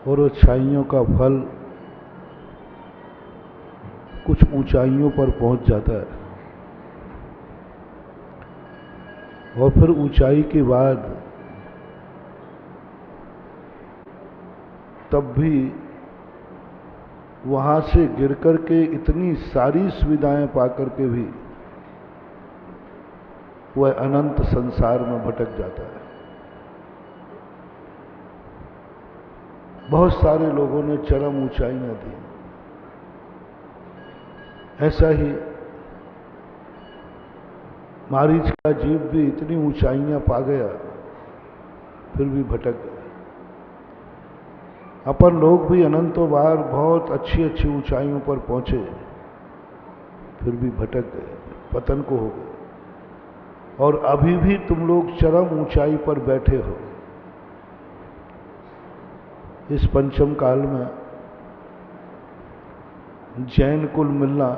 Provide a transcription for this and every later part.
और अच्छाइयों का फल कुछ ऊंचाइयों पर पहुंच जाता है, और फिर ऊंचाई के बाद तब भी वहां से गिर कर के इतनी सारी सुविधाएं पाकर के भी वह अनंत संसार में भटक जाता है। बहुत सारे लोगों ने चरम ऊंचाइयां दी। ऐसा ही मारीच का जीव भी इतनी ऊंचाइयां पा गया, फिर भी भटक गया। अपन लोग भी अनंतों बार बहुत अच्छी अच्छी ऊंचाइयों पर पहुंचे, फिर भी भटक गए, पतन को हो गए। और अभी भी तुम लोग चरम ऊंचाई पर बैठे हो। इस पंचम काल में जैन कुल मिलना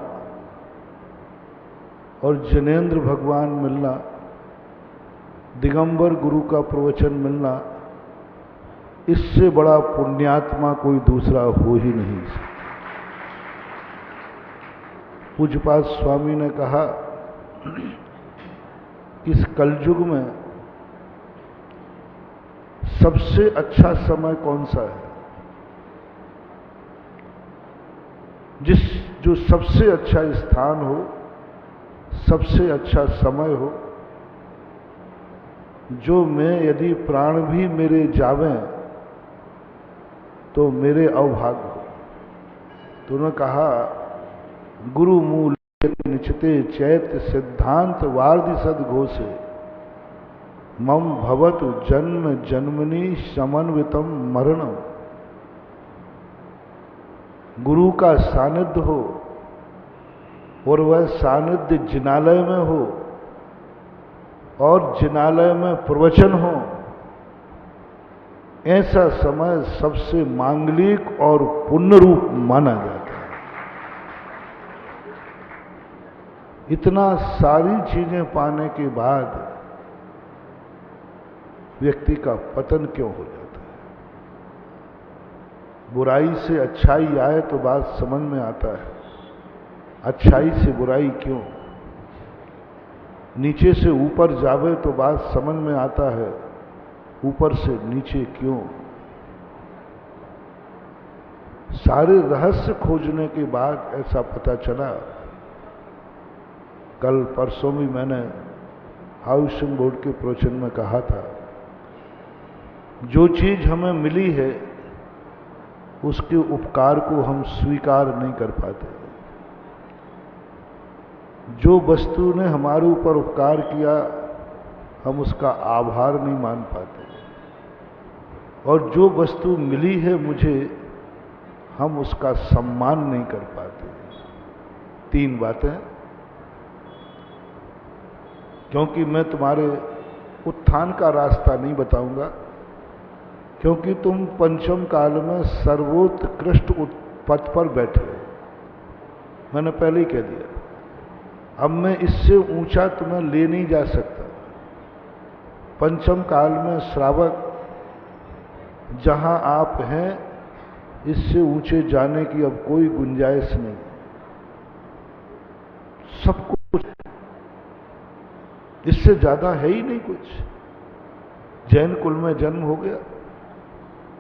और जिनेंद्र भगवान मिलना, दिगंबर गुरु का प्रवचन मिलना, इससे बड़ा पुण्यात्मा कोई दूसरा हो ही नहीं सकता। पूज्यपाद स्वामी ने कहा कि इस कलयुग में सबसे अच्छा समय कौन सा है? जो सबसे अच्छा स्थान हो, सबसे अच्छा समय हो, जो मैं यदि प्राण भी मेरे जावें तो मेरे अवभाग्य हो। तो उन्होंने कहा, गुरु मूल निचते चैत्य सिद्धांत वार्धि सदघोषे मम भवतु जन्म जन्मनि समन्वितम मरणम। गुरु का सानिध्य हो और वह सानिध्य जिनालय में हो और जिनालय में प्रवचन हो, ऐसा समय सबसे मांगलिक और पुण्य रूप माना जाता है। इतना सारी चीजें पाने के बाद व्यक्ति का पतन क्यों हो जाता है? बुराई से अच्छाई आए तो बात समझ में आता है, अच्छाई से बुराई क्यों? नीचे से ऊपर जावे तो बात समझ में आता है, ऊपर से नीचे क्यों? सारे रहस्य खोजने के बाद ऐसा पता चला। कल परसों भी मैंने हाउसिंग बोर्ड के प्रवचन में कहा था, जो चीज हमें मिली है उसके उपकार को हम स्वीकार नहीं कर पाते। जो वस्तु ने हमारे ऊपर उपकार किया, हम उसका आभार नहीं मान पाते। और जो वस्तु मिली है मुझे, हम उसका सम्मान नहीं कर पाते। तीन बातें। क्योंकि मैं तुम्हारे उत्थान का रास्ता नहीं बताऊंगा, क्योंकि तुम पंचम काल में सर्वोत्कृष्ट पद पर बैठे हो। मैंने पहले ही कह दिया, अब मैं इससे ऊंचा तुम्हें ले नहीं जा सकता। पंचम काल में श्रावक जहां आप हैं, इससे ऊंचे जाने की अब कोई गुंजाइश नहीं। सब कुछ इससे ज्यादा है ही नहीं कुछ। जैन कुल में जन्म हो गया,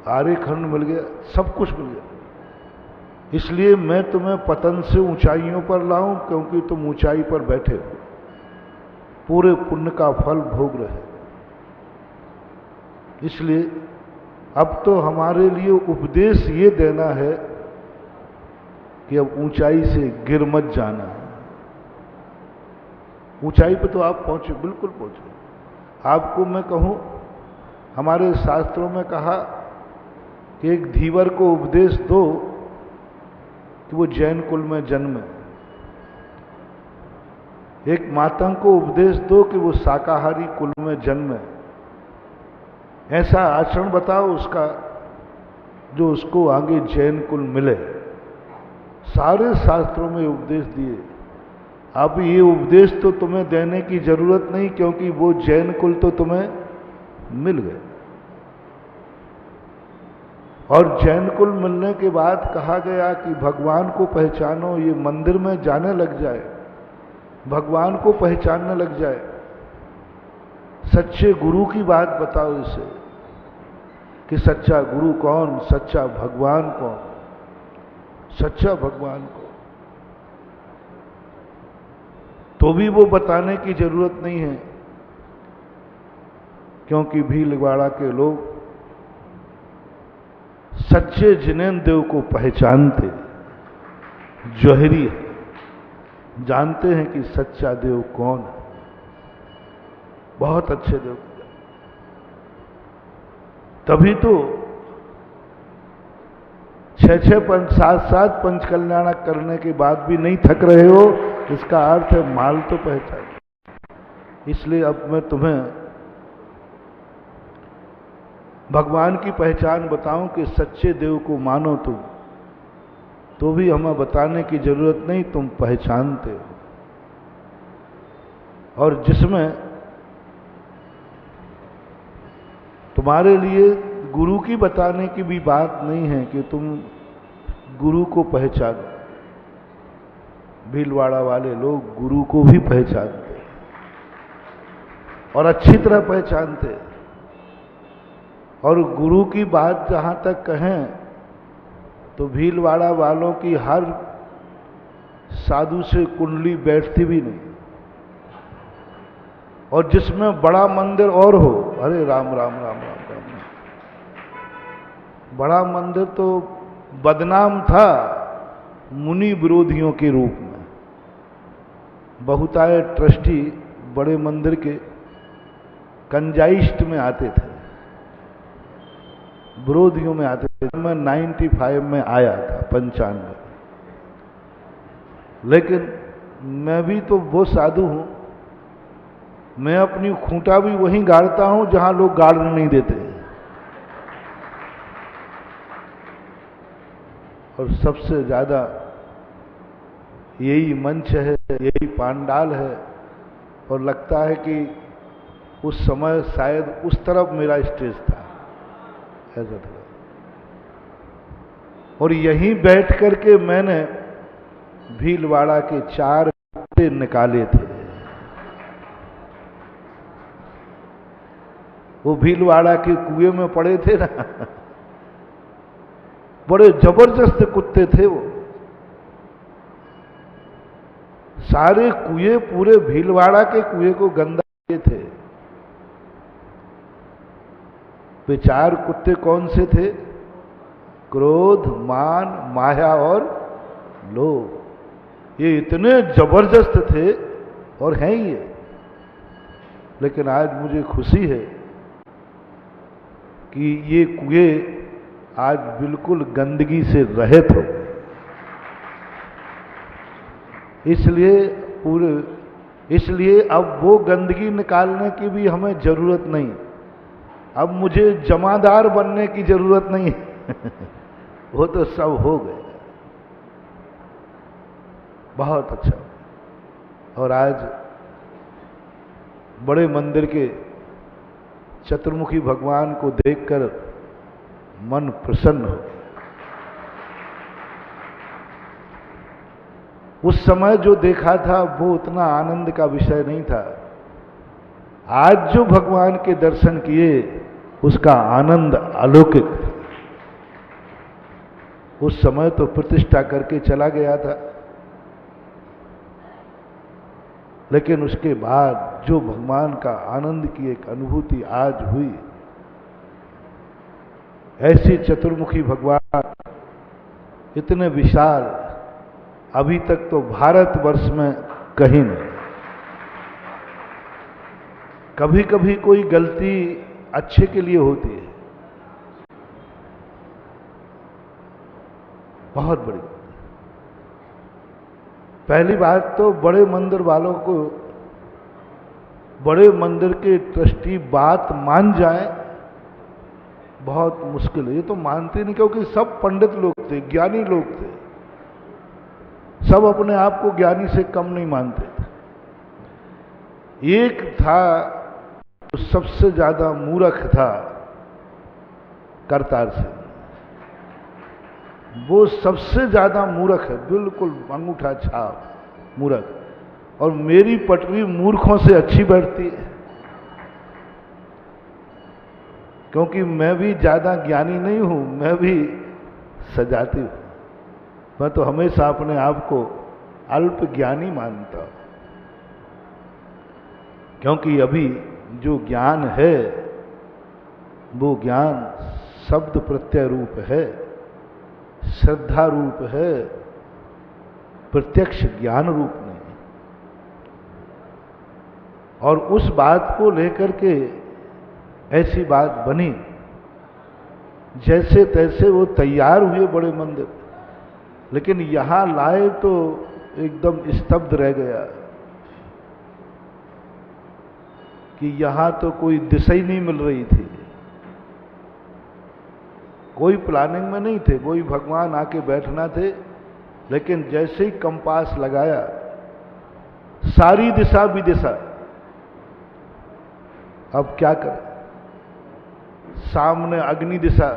आर्यखंड मिल गया, सब कुछ मिल गया। इसलिए मैं तुम्हें पतन से ऊंचाइयों पर लाऊं, क्योंकि तुम ऊंचाई पर बैठे हो, पूरे पुण्य का फल भोग रहे। इसलिए अब तो हमारे लिए उपदेश ये देना है कि अब ऊंचाई से गिर मत जाना। ऊंचाई पे तो आप पहुंचे, बिल्कुल पहुंचे। आपको मैं कहूं, हमारे शास्त्रों में कहा कि एक धीवर को उपदेश दो कि वो जैन कुल में जन्मे, एक मातंग को उपदेश दो कि वो शाकाहारी कुल में जन्मे। ऐसा आचरण बताओ उसका जो उसको आगे जैन कुल मिले। सारे शास्त्रों में उपदेश दिए। अब ये उपदेश तो तुम्हें देने की जरूरत नहीं, क्योंकि वो जैन कुल तो तुम्हें मिल गए। और जैन कुल मिलने के बाद कहा गया कि भगवान को पहचानो, ये मंदिर में जाने लग जाए, भगवान को पहचानने लग जाए, सच्चे गुरु की बात बताओ इसे कि सच्चा गुरु कौन, सच्चा भगवान कौन, सच्चा भगवान को तो भी वो बताने की जरूरत नहीं है, क्योंकि भीलवाड़ा के लोग सच्चे जिनेन्द्र देव को पहचानते, जौहरी है, जानते हैं कि सच्चा देव कौन है, बहुत अच्छे देव। तभी तो 6-6 7-7 पंचकल्याण करने के बाद भी नहीं थक रहे हो, इसका अर्थ है माल तो पहचान। इसलिए अब मैं तुम्हें भगवान की पहचान बताऊं कि सच्चे देव को मानो तुम, तो भी हमें बताने की जरूरत नहीं, तुम पहचानते हो। और जिसमें तुम्हारे लिए गुरु की बताने की भी बात नहीं है कि तुम गुरु को पहचानो। भीलवाड़ा वाले लोग गुरु को भी पहचानते और अच्छी तरह पहचानते। और गुरु की बात जहां तक कहें तो भीलवाड़ा वालों की हर साधु से कुंडली बैठती भी नहीं। और जिसमें बड़ा मंदिर और हो, अरे राम राम राम राम राम, बड़ा मंदिर तो बदनाम था मुनि विरोधियों के रूप में। बहुताय ट्रस्टी बड़े मंदिर के कंजाइस्ट में आते थे, विरोधियों में आते थे। मैं 95 में आया था, 95। लेकिन मैं भी तो वो साधु हूं, मैं अपनी खूंटा भी वहीं गाड़ता हूं जहां लोग गाड़ने नहीं देते। और सबसे ज्यादा यही मंच है, यही पांडाल है। और लगता है कि उस समय शायद उस तरफ मेरा स्टेज था, ऐसा था। और यहीं बैठ करके मैंने भीलवाड़ा के 4 कुत्ते निकाले थे। वो भीलवाड़ा के कुएं में पड़े थे ना, बड़े जबरदस्त कुत्ते थे वो। सारे कुएं, पूरे भीलवाड़ा के कुएं को गंदा किए थे। वे 4 कुत्ते कौन से थे? क्रोध, मान, माया और लोभ। ये इतने जबरदस्त थे और हैं ये। लेकिन आज मुझे खुशी है कि ये कुएं आज बिल्कुल गंदगी से रहित हो गए। इसलिए अब वो गंदगी निकालने की भी हमें जरूरत नहीं। अब मुझे जमादार बनने की जरूरत नहीं है। वो तो सब हो गए। बहुत अच्छा। और आज बड़े मंदिर के चतुर्मुखी भगवान को देखकर मन प्रसन्न हो। उस समय जो देखा था वो उतना आनंद का विषय नहीं था। आज जो भगवान के दर्शन किए उसका आनंद अलौकिक। उस समय तो प्रतिष्ठा करके चला गया था, लेकिन उसके बाद जो भगवान का आनंद की एक अनुभूति आज हुई, ऐसी चतुर्मुखी भगवान इतने विशाल अभी तक तो भारतवर्ष में कहीं नहीं। कभी कभी कोई गलती अच्छे के लिए होती है, बहुत बड़ी। पहली बात तो बड़े मंदिर वालों को, बड़े मंदिर के ट्रस्टी बात मान जाए, बहुत मुश्किल है। ये तो मानते नहीं, क्योंकि सब पंडित लोग थे, ज्ञानी लोग थे। सब अपने आप को ज्ञानी से कम नहीं मानते थे। एक था जो सबसे ज्यादा मूर्ख था, करतार सिंह। वो सबसे ज्यादा मूर्ख है, बिल्कुल अंगूठा छाप मूर्ख। और मेरी पटरी मूर्खों से अच्छी बैठती है, क्योंकि मैं भी ज्यादा ज्ञानी नहीं हूं, मैं भी सजाती हूं। मैं तो हमेशा अपने आप को अल्प ज्ञानी मानता हूं, क्योंकि अभी जो ज्ञान है वो ज्ञान शब्द प्रत्यय रूप है, श्रद्धा रूप है, प्रत्यक्ष ज्ञान रूप नहीं। और उस बात को लेकर के ऐसी बात बनी, जैसे तैसे वो तैयार हुए बड़े मंदिर, लेकिन यहां लाए तो एकदम स्तब्ध रह गया कि यहां तो कोई दिशा ही नहीं मिल रही थी। कोई प्लानिंग में नहीं थे, कोई भगवान आके बैठना थे, लेकिन जैसे ही कंपास लगाया सारी दिशा विदिशा। अब क्या करें, सामने अग्नि दिशा।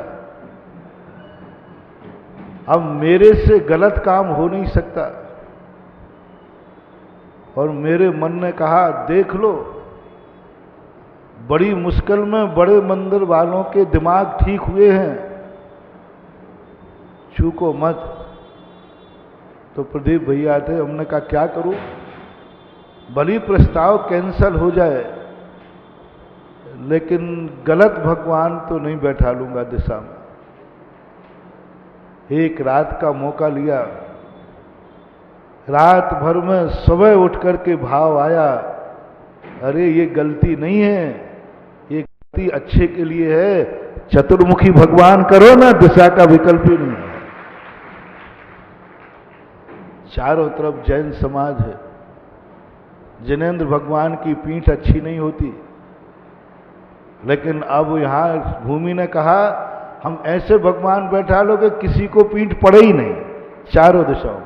अब मेरे से गलत काम हो नहीं सकता। और मेरे मन ने कहा देख लो, बड़ी मुश्किल में बड़े मंदिर वालों के दिमाग ठीक हुए हैं, छूको मत। तो प्रदीप भैया थे, हमने कहा क्या करूं, भली प्रस्ताव कैंसल हो जाए लेकिन गलत भगवान तो नहीं बैठा लूंगा दिशा में। एक रात का मौका लिया, रात भर में सुबह उठ करके भाव आया, अरे ये गलती नहीं है, ये गलती अच्छे के लिए है, चतुर्मुखी भगवान करो ना, दिशा का विकल्प ही नहीं है। चारों तरफ जैन समाज है, जिनेंद्र भगवान की पीठ अच्छी नहीं होती, लेकिन अब यहां भूमि ने कहा हम ऐसे भगवान बैठा लो कि किसी को पीठ पड़े ही नहीं चारों दिशाओं।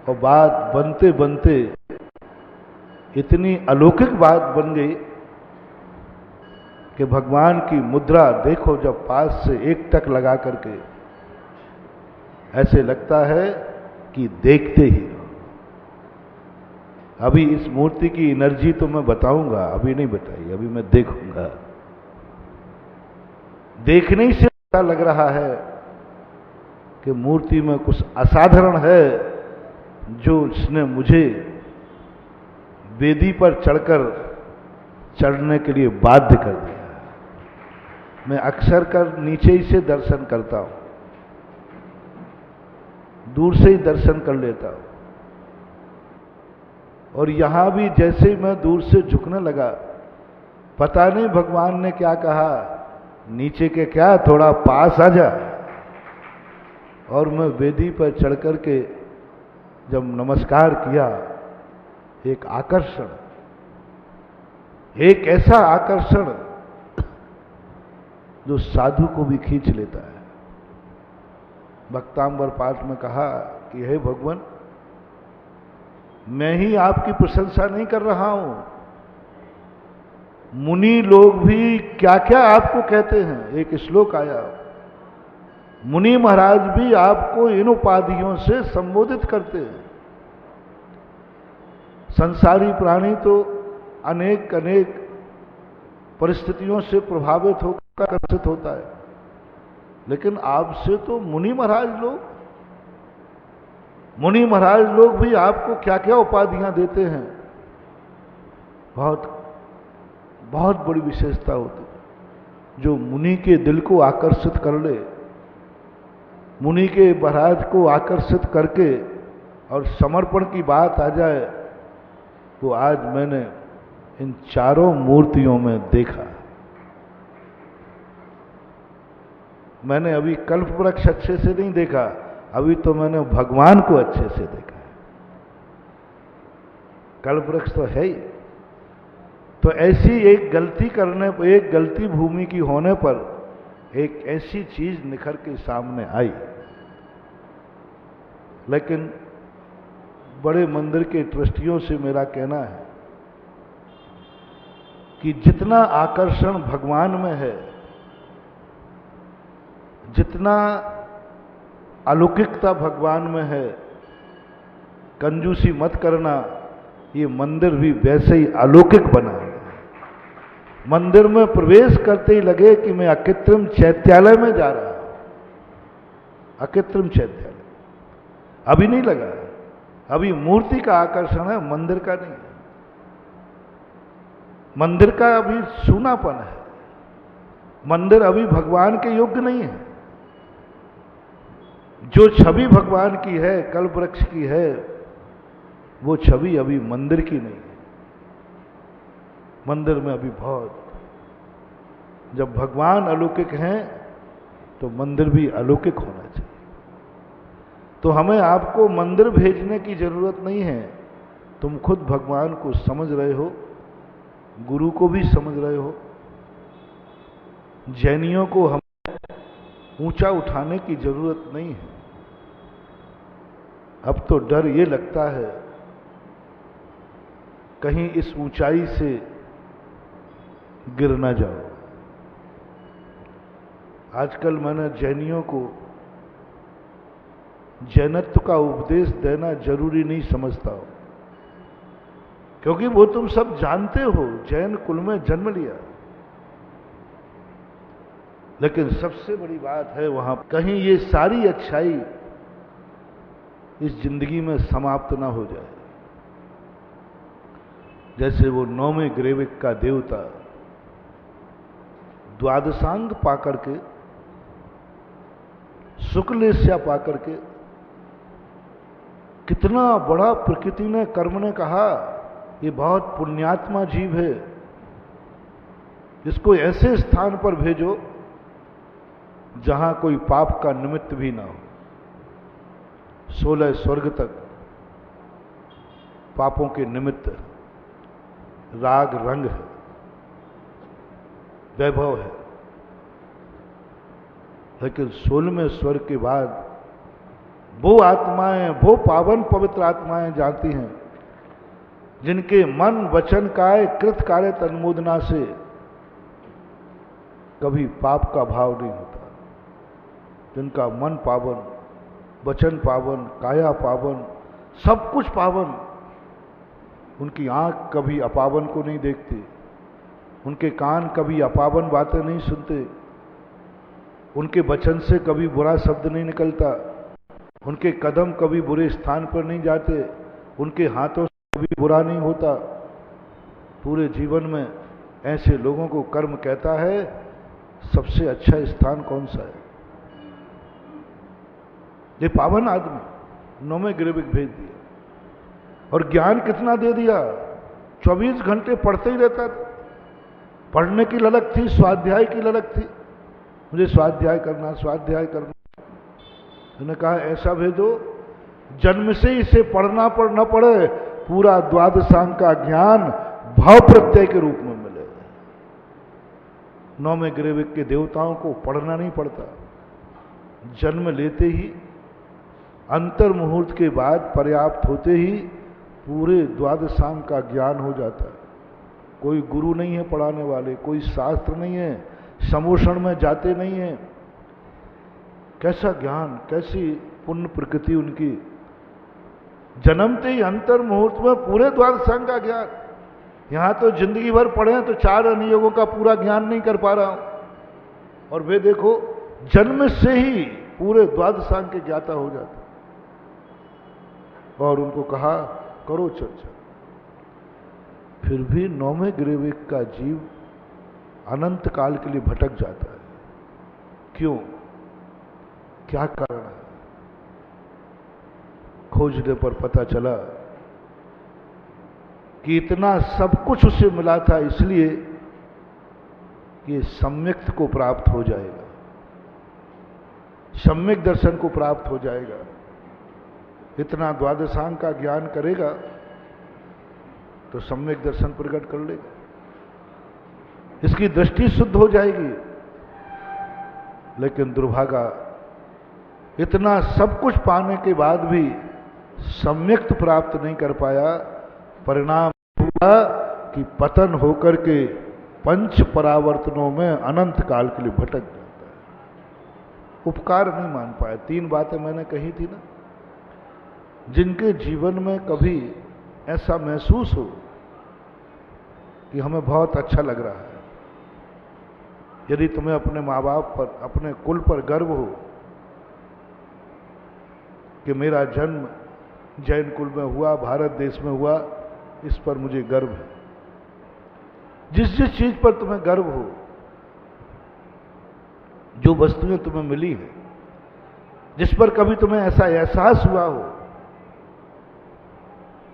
और बात बनते बनते इतनी अलौकिक बात बन गई कि भगवान की मुद्रा देखो, जब पास से एक टक लगा करके ऐसे लगता है कि देखते ही रहो। अभी इस मूर्ति की एनर्जी तो मैं बताऊंगा, अभी नहीं बताई, अभी मैं देखूंगा। देखने ही से पता लग रहा है कि मूर्ति में कुछ असाधारण है, जो इसने मुझे वेदी पर चढ़ने के लिए बाध्य कर दिया। मैं अक्सर कर नीचे ही से दर्शन करता हूं, दूर से ही दर्शन कर लेता हूं। और यहां भी जैसे ही मैं दूर से झुकने लगा, पता नहीं भगवान ने क्या कहा, नीचे के क्या, थोड़ा पास आ जा। और मैं वेदी पर चढ़ करके जब नमस्कार किया, एक आकर्षण, एक ऐसा आकर्षण जो साधु को भी खींच लेता है। भक्तांबर पाठ में कहा कि हे भगवान, मैं ही आपकी प्रशंसा नहीं कर रहा हूं, मुनि लोग भी क्या क्या आपको कहते हैं। एक श्लोक आया, मुनि महाराज भी आपको इन उपाधियों से संबोधित करते हैं। संसारी प्राणी तो अनेक अनेक परिस्थितियों से प्रभावित होकर आकर्षित होता है, लेकिन आपसे तो मुनि महाराज लोग भी आपको क्या क्या उपाधियां देते हैं। बहुत बहुत बड़ी विशेषता होती है जो मुनि के दिल को आकर्षित कर ले, मुनि के महाराज को आकर्षित करके और समर्पण की बात आ जाए, तो आज मैंने इन चारों मूर्तियों में देखा। मैंने अभी कल्प वृक्ष अच्छे से नहीं देखा, अभी तो मैंने भगवान को अच्छे से देखा है। कल्प वृक्ष तो है ही। तो ऐसी एक गलती करने पर, एक गलती भूमि की होने पर एक ऐसी चीज निखर के सामने आई। लेकिन बड़े मंदिर के ट्रस्टियों से मेरा कहना है कि जितना आकर्षण भगवान में है, जितना अलौकिकता भगवान में है, कंजूसी मत करना। ये मंदिर भी वैसे ही अलौकिक बना है। मंदिर में प्रवेश करते ही लगे कि मैं अकृत्रिम चैत्यालय में जा रहा हूं। अकृत्रिम चैत्यालय अभी नहीं लगा, अभी मूर्ति का आकर्षण है, मंदिर का नहीं है। मंदिर का अभी सूनापन है, मंदिर अभी भगवान के योग्य नहीं है। जो छवि भगवान की है, कल्प वृक्ष की है, वो छवि अभी मंदिर की नहीं है। मंदिर में अभी बहुत, जब भगवान अलौकिक हैं तो मंदिर भी अलौकिक होना चाहिए। तो हमें आपको मंदिर भेजने की जरूरत नहीं है, तुम खुद भगवान को समझ रहे हो, गुरु को भी समझ रहे हो। जैनियों को हमें ऊंचा उठाने की जरूरत नहीं है। अब तो डर ये लगता है कहीं इस ऊंचाई से गिर ना जाओ। आजकल मैंने जैनियों को जैनत्व का उपदेश देना जरूरी नहीं समझता हो, क्योंकि वो तुम सब जानते हो, जैन कुल में जन्म लिया। लेकिन सबसे बड़ी बात है वहां कहीं ये सारी अच्छाई इस जिंदगी में समाप्त ना हो जाए। जैसे वो 9वें ग्रेविक का देवता द्वादशांग पाकर के, शुक्लेश्या पाकर के, कितना बड़ा प्रकृति ने कर्म ने कहा ये बहुत पुण्यात्मा जीव है, इसको ऐसे स्थान पर भेजो जहां कोई पाप का निमित्त भी ना हो। 16 स्वर्ग तक पापों के निमित्त राग रंग है, वैभव है, लेकिन 16वें स्वर्ग के बाद वो आत्माएं, वो पावन पवित्र आत्माएं जाती हैं जिनके मन वचन काय कृत कार्य तन्मोदना से कभी पाप का भाव नहीं होता, जिनका मन पावन, वचन पावन, काया पावन, सब कुछ पावन। उनकी आंख कभी अपावन को नहीं देखती, उनके कान कभी अपावन बातें नहीं सुनते, उनके वचन से कभी बुरा शब्द नहीं निकलता, उनके कदम कभी बुरे स्थान पर नहीं जाते, उनके हाथों से कभी बुरा नहीं होता। पूरे जीवन में ऐसे लोगों को कर्म कहता है सबसे अच्छा स्थान कौन सा है। ये पावन आदमी 9वें ग्रेविक भेज दिया और ज्ञान कितना दे दिया, 24 घंटे पढ़ते ही रहता था। पढ़ने की ललक थी, स्वाध्याय की ललक थी, मुझे स्वाध्याय करना, स्वाध्याय करना। उन्होंने कहा ऐसा भेजो जन्म से इसे पढ़ना न पड़े, पूरा द्वादशांग का ज्ञान भाव प्रत्यय के रूप में मिले। 9वें ग्रेविक के देवताओं को पढ़ना नहीं पड़ता, जन्म लेते ही अंतर मुहूर्त के बाद पर्याप्त होते ही पूरे द्वादशांग का ज्ञान हो जाता है। कोई गुरु नहीं है पढ़ाने वाले, कोई शास्त्र नहीं है, समोषण में जाते नहीं है। कैसा ज्ञान, कैसी पुण्य प्रकृति उनकी। जन्मते ही अंतर मुहूर्त में पूरे द्वादशांग का ज्ञान। यहां तो जिंदगी भर पढ़े तो 4 अनुयोगों का पूरा ज्ञान नहीं कर पा रहा हूं, और वे देखो जन्म से ही पूरे द्वादशांग के ज्ञाता हो जाते। और उनको कहा करो चर्चा। फिर भी 9वें ग्रेविक का जीव अनंत काल के लिए भटक जाता है। क्यों, क्या कारण है? खोजने पर पता चला कि इतना सब कुछ उसे मिला था इसलिए कि सम्यक्त को प्राप्त हो जाएगा, सम्यक दर्शन को प्राप्त हो जाएगा। इतना द्वादशांग का ज्ञान करेगा तो सम्यक दर्शन प्रकट कर लेगा, इसकी दृष्टि शुद्ध हो जाएगी। लेकिन दुर्भागा, इतना सब कुछ पाने के बाद भी सम्यक्त प्राप्त नहीं कर पाया। परिणाम हुआ कि पतन होकर के 5 परावर्तनों में अनंत काल के लिए भटक जाता है। उपकार नहीं मान पाए। 3 बातें मैंने कही थी ना, जिनके जीवन में कभी ऐसा महसूस हो कि हमें बहुत अच्छा लग रहा है। यदि तुम्हें अपने माँ बाप पर, अपने कुल पर गर्व हो कि मेरा जन्म जैन कुल में हुआ, भारत देश में हुआ, इस पर मुझे गर्व है। जिस जिस चीज पर तुम्हें गर्व हो, जो वस्तुएं तुम्हें मिली हैं, जिस पर कभी तुम्हें ऐसा एहसास हुआ हो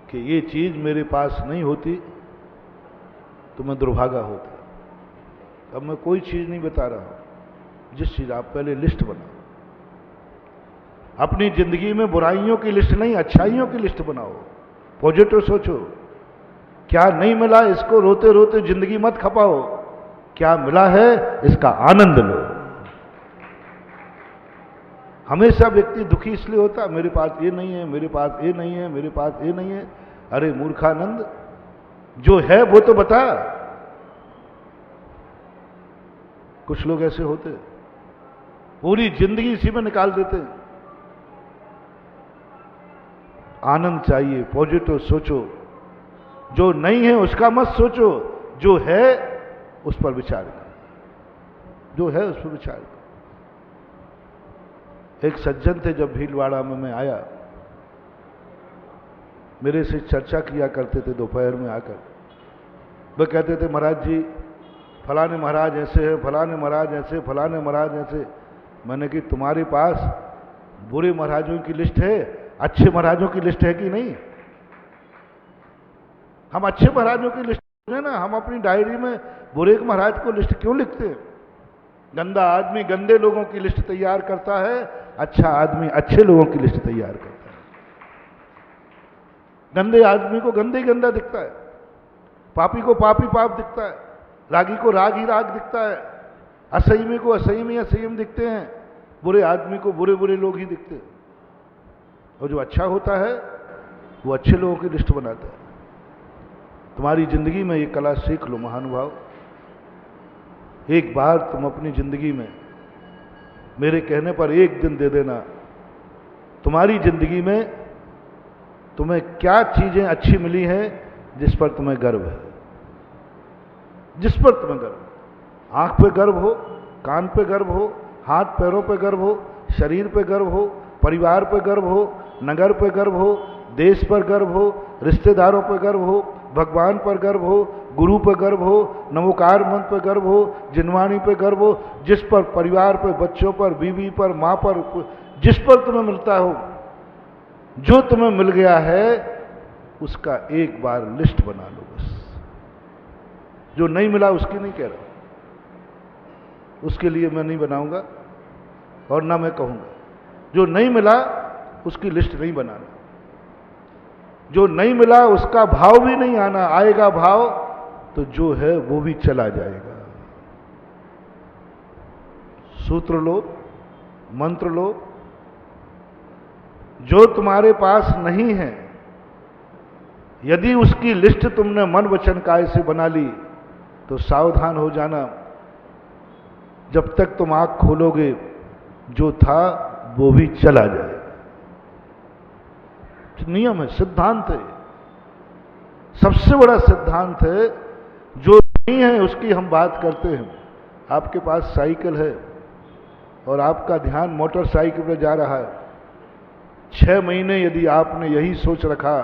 कि ये चीज मेरे पास नहीं होती, तुम्हें दुर्भागा होता। अब मैं कोई चीज नहीं बता रहा हूं, जिस चीज आप पहले लिस्ट बनाओ। अपनी जिंदगी में बुराइयों की लिस्ट नहीं, अच्छाइयों की लिस्ट बनाओ। पॉजिटिव सोचो। क्या नहीं मिला इसको रोते रोते जिंदगी मत खपाओ, क्या मिला है इसका आनंद लो। हमेशा व्यक्ति दुखी इसलिए होता, मेरे पास ये नहीं है, मेरे पास ये नहीं है, मेरे पास ये नहीं है। अरे मूर्खानंद, जो है वो तो बता। कुछ लोग ऐसे होते, पूरी जिंदगी इसी में निकाल देते हैं। आनंद चाहिए, पॉजिटिव सोचो। जो नहीं है उसका मत सोचो, जो है उस पर विचार करो, जो है उस पर विचार करो। एक सज्जन थे, जब भीलवाड़ा में मैं आया, मेरे से चर्चा किया करते थे दोपहर में आकर। वे कहते थे, महाराज जी फलाने महाराज ऐसे हैं, फलाने महाराज ऐसे, फलाने महाराज ऐसे। मैंने कि तुम्हारे पास बुरे महाराजों की लिस्ट है, अच्छे महाराजों की लिस्ट है कि नहीं? हम अच्छे महाराजों की लिस्ट है ना, हम अपनी डायरी में बुरे महाराज को लिस्ट क्यों लिखते हैं? गंदा आदमी गंदे लोगों की लिस्ट तैयार करता है, अच्छा आदमी अच्छे लोगों की लिस्ट तैयार करता है। गंदे आदमी को गंदे ही गंदा दिखता है, पापी को पापी पाप दिखता है, रागी को राग ही राग दिखता है, असंयमी को असंयमी असंयम दिखते हैं, बुरे आदमी को बुरे बुरे लोग ही दिखते हैं। और जो अच्छा होता है वो अच्छे लोगों की लिस्ट बनाता है। तुम्हारी जिंदगी में ये कला सीख लो महानुभाव। एक बार तुम अपनी जिंदगी में मेरे कहने पर एक दिन दे देना, तुम्हारी जिंदगी में तुम्हें क्या चीजें अच्छी मिली हैं जिस पर तुम्हें गर्व है, जिस पर तुम्हें गर्व है। आंख पे गर्व हो, कान पे गर्व हो, हाथ पैरों पे गर्व हो, शरीर पे गर्व हो, परिवार पे गर्व हो, नगर पे गर्व हो, देश पर गर्व हो, रिश्तेदारों पर गर्व हो, भगवान पर गर्व हो, गुरु पर गर्व हो, नमोकार मंत्र पर गर्व हो, जिनवाणी पर गर्व हो। जिस पर, परिवार पर, बच्चों पर, बीवी पर, माँ पर, जिस पर तुम्हें मिलता हो, जो तुम्हें मिल गया है उसका एक बार लिस्ट बना लो बस। जो नहीं मिला उसकी नहीं कह रहा, उसके लिए मैं नहीं बनाऊंगा और ना मैं कहूंगा। जो नहीं मिला उसकी लिस्ट नहीं बनाना, जो नहीं मिला उसका भाव भी नहीं आना। आएगा भाव तो जो है वो भी चला जाएगा। सूत्र लो, मंत्र लो, जो तुम्हारे पास नहीं है, यदि उसकी लिस्ट तुमने मन वचन काय से बना ली तो सावधान हो जाना, जब तक तुम आंख खोलोगे जो था वो भी चला जाएगा। नियम है, सिद्धांत है, सबसे बड़ा सिद्धांत है। जो नहीं है उसकी हम बात करते हैं। आपके पास साइकिल है और आपका ध्यान मोटरसाइकिल पर जा रहा है, 6 महीने यदि आपने यही सोच रखा,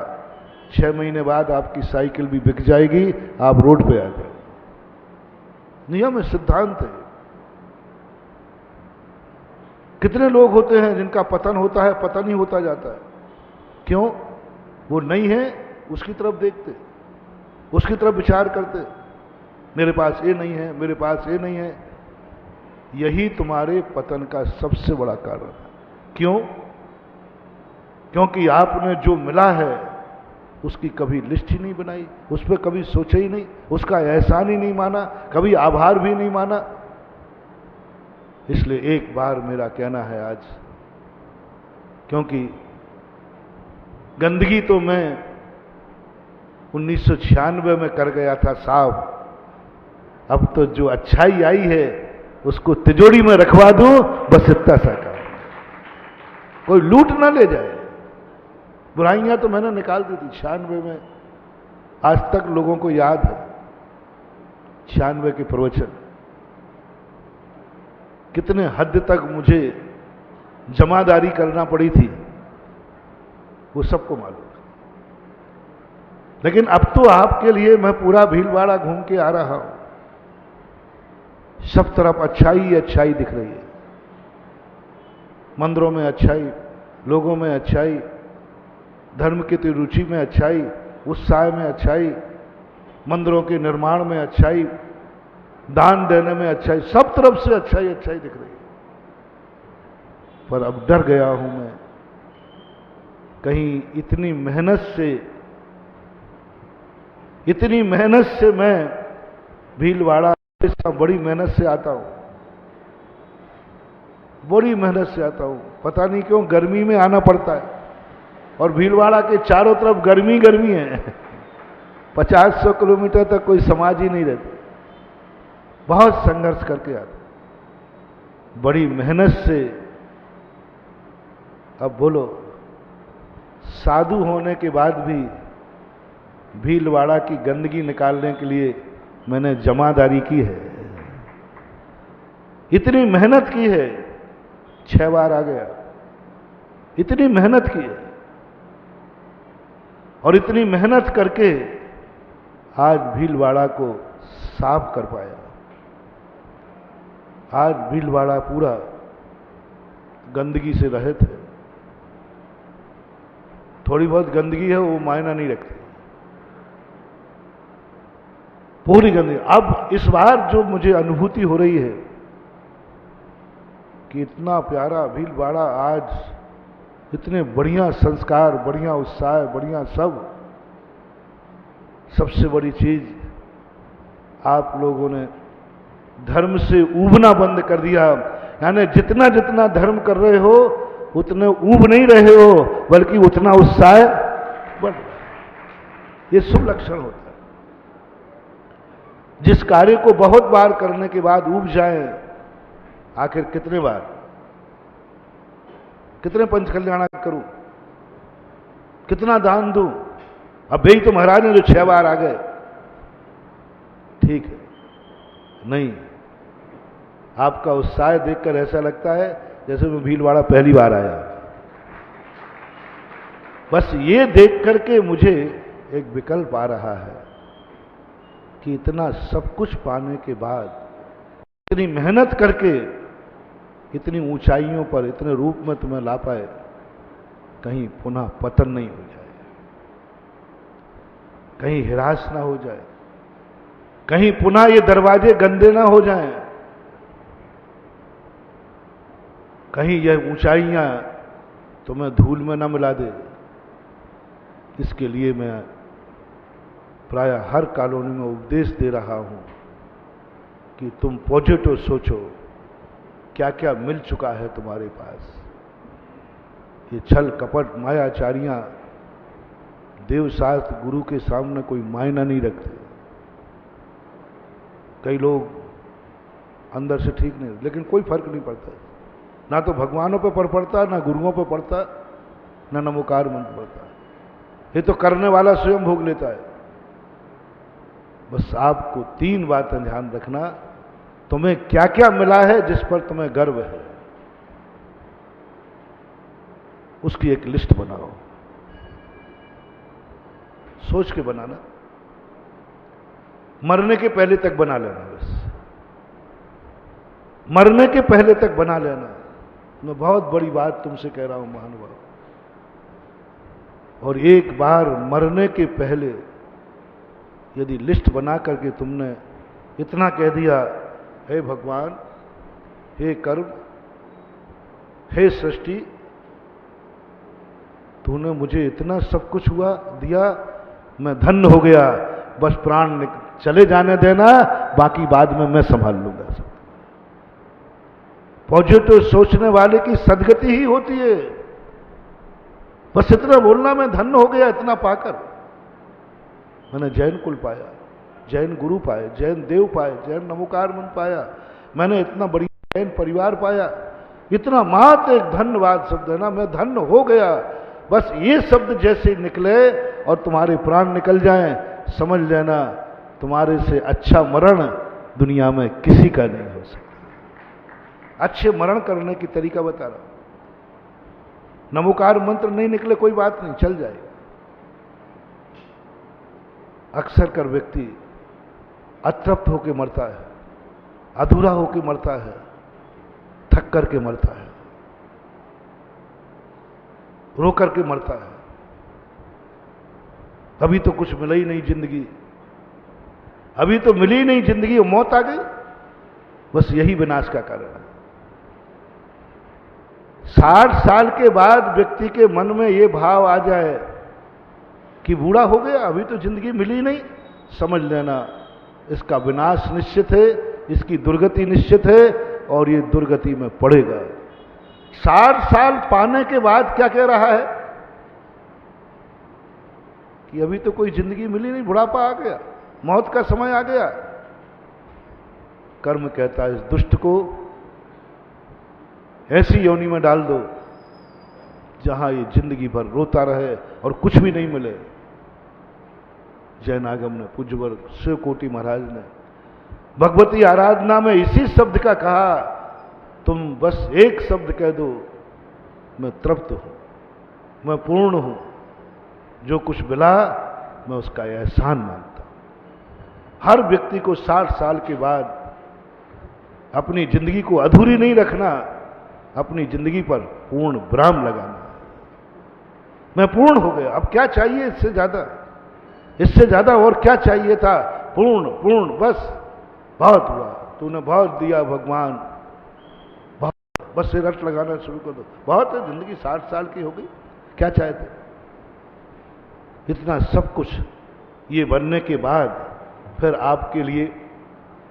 6 महीने बाद आपकी साइकिल भी बिक जाएगी, आप रोड पे आ जाए। नियम है, सिद्धांत है। कितने लोग होते हैं जिनका पतन होता है, पतन ही होता जाता है। क्यों? वो नहीं है उसकी तरफ देखते, उसकी तरफ विचार करते, मेरे पास ये नहीं है, मेरे पास ये नहीं है। यही तुम्हारे पतन का सबसे बड़ा कारण है। क्यों? क्योंकि आपने जो मिला है उसकी कभी लिस्ट ही नहीं बनाई, उस पर कभी सोचा ही नहीं, उसका एहसान ही नहीं माना, कभी आभार भी नहीं माना। इसलिए एक बार मेरा कहना है आज, क्योंकि गंदगी तो मैं 1996 में कर गया था साफ, अब तो जो अच्छाई आई है उसको तिजोरी में रखवा दूं, बस इतना सा काम। कोई लूट ना ले जाए। बुराइयां तो मैंने निकाल दी थी 96 में, आज तक लोगों को याद है 96 के प्रवचन। कितने हद तक मुझे जमादारी करना पड़ी थी वो सबको मालूम है। लेकिन अब तो आपके लिए मैं पूरा भीलवाड़ा घूम के आ रहा हूं, सब तरफ अच्छाई ही अच्छाई दिख रही है। मंदिरों में अच्छाई, लोगों में अच्छाई, धर्म की रुचि में अच्छाई, उत्साह में अच्छाई, मंदिरों के निर्माण में अच्छाई, दान देने में अच्छाई, सब तरफ से अच्छाई अच्छाई दिख रही है। पर अब डर गया हूं मैं, कहीं इतनी मेहनत से मैं भीलवाड़ा बड़ी मेहनत से आता हूं, बड़ी मेहनत से आता हूं। पता नहीं क्यों गर्मी में आना पड़ता है, और भीलवाड़ा के चारों तरफ गर्मी गर्मी है। 50-100 किलोमीटर तक कोई समाज ही नहीं रहता। बहुत संघर्ष करके आता, बड़ी मेहनत से। अब बोलो, साधु होने के बाद भी भीलवाड़ा की गंदगी निकालने के लिए मैंने जमादारी की है, इतनी मेहनत की है। 6 बार आ गया, इतनी मेहनत की है, और इतनी मेहनत करके आज भीलवाड़ा को साफ कर पाया। आज भीलवाड़ा पूरा गंदगी से रहित है। थोड़ी बहुत गंदगी है, वो मायना नहीं रखती, पूरी गंदगी। अब इस बार जो मुझे अनुभूति हो रही है कि इतना प्यारा भीलवाड़ा, आज इतने बढ़िया संस्कार, बढ़िया उत्साह, बढ़िया सब। सबसे बड़ी चीज, आप लोगों ने धर्म से ऊबना बंद कर दिया। यानी जितना जितना धर्म कर रहे हो उतने ऊब नहीं रहे हो, बल्कि उतना उत्साह बढ़ रहा है। ये शुभ लक्षण होता है। जिस कार्य को बहुत बार करने के बाद ऊब जाए, आखिर कितने बार, कितने पंच कल्याण करूं, कितना दान दूं। अब यही तो महाराज ने जो 6 बार आ गए, ठीक है, नहीं, आपका उत्साह देखकर ऐसा लगता है जैसे मैं भीलवाड़ा पहली बार आया। बस ये देख करके मुझे एक विकल्प आ रहा है कि इतना सब कुछ पाने के बाद, इतनी मेहनत करके इतनी ऊंचाइयों पर, इतने रूप में तुम्हें ला पाए, कहीं पुनः पतन नहीं हो जाए, कहीं हिरास ना हो जाए, कहीं पुनः ये दरवाजे गंदे ना हो जाएं, कहीं यह ऊंचाइयां तुम्हें धूल में ना मिला दे। इसके लिए मैं प्रायः हर कॉलोनी में उपदेश दे रहा हूं कि तुम पॉजिटिव सोचो, क्या क्या मिल चुका है तुम्हारे पास। ये छल कपट मायाचारियां देवशास्त्र गुरु के सामने कोई मायना नहीं रखते। कई लोग अंदर से ठीक नहीं, लेकिन कोई फर्क नहीं पड़ता, ना तो भगवानों पे पड़ता, ना गुरुओं पे पड़ता, ना नमोकार मंत्र पड़ता। ये तो करने वाला स्वयं भोग लेता है। बस आपको 3 बातें ध्यान रखना, तुम्हें क्या क्या मिला है जिस पर तुम्हें गर्व है, उसकी एक लिस्ट बनाओ, सोच के बनाना, मरने के पहले तक बना लेना। बस मरने के पहले तक बना लेना। मैं बहुत बड़ी बात तुमसे कह रहा हूं महानुभाव। और एक बार मरने के पहले यदि लिस्ट बना करके तुमने इतना कह दिया, हे भगवान, हे कर्म, हे सृष्टि, तूने मुझे इतना सब कुछ हुआ दिया, मैं धन्य हो गया, बस प्राण चले जाने देना, बाकी बाद में मैं संभाल लूंगा सब। पॉजिटिव सोचने वाले की सदगति ही होती है। बस इतना बोलना, मैं धन्य हो गया इतना पाकर। मैंने जैन कुल पाया, जैन गुरु पाए, जैन देव पाए, जैन नमोकार मंत्र पाया, मैंने इतना बढ़िया जैन परिवार पाया, इतना मात्र एक धन्यवाद शब्द है ना, मैं धन्य हो गया। बस ये शब्द जैसे निकले और तुम्हारे प्राण निकल जाएं, समझ लेना तुम्हारे से अच्छा मरण दुनिया में किसी का नहीं हो सकता। अच्छे मरण करने की तरीका बता रहा हूं। नमोकार मंत्र नहीं निकले कोई बात नहीं, चल जाएगा। अक्सर कर व्यक्ति अतृप्त होकर मरता है, अधूरा होकर मरता है, थक करके मरता है, रो करके मरता है। अभी तो कुछ मिला ही नहीं जिंदगी, अभी तो मिली ही नहीं जिंदगी, मौत आ गई। बस यही विनाश का कारण है। 60 साल के बाद व्यक्ति के मन में ये भाव आ जाए कि बूढ़ा हो गया, अभी तो जिंदगी मिली नहीं, समझ लेना इसका विनाश निश्चित है, इसकी दुर्गति निश्चित है और ये दुर्गति में पड़ेगा। 60 साल पाने के बाद क्या कह रहा है कि अभी तो कोई जिंदगी मिली नहीं, बुढ़ापा आ गया, मौत का समय आ गया। कर्म कहता है इस दुष्ट को ऐसी योनि में डाल दो जहां ये जिंदगी भर रोता रहे और कुछ भी नहीं मिले। जैन आगम ने, पूज्यवर शिव कोटि महाराज ने भगवती आराधना में इसी शब्द का कहा, तुम बस एक शब्द कह दो, मैं तृप्त हूं, मैं पूर्ण हूं, जो कुछ मिला मैं उसका एहसान मानता हूं। हर व्यक्ति को 60 साल के बाद अपनी जिंदगी को अधूरी नहीं रखना, अपनी जिंदगी पर पूर्ण विराम लगाना। मैं पूर्ण हो गया, अब क्या चाहिए इससे ज्यादा, इससे ज्यादा और क्या चाहिए था। पूर्ण पूर्ण, बस बहुत हुआ, तूने बहुत दिया भगवान, बहुत, बस से रट लगाना शुरू कर दो। बहुत है, जिंदगी 60 साल की हो गई, क्या चाहते। इतना सब कुछ ये बनने के बाद फिर आपके लिए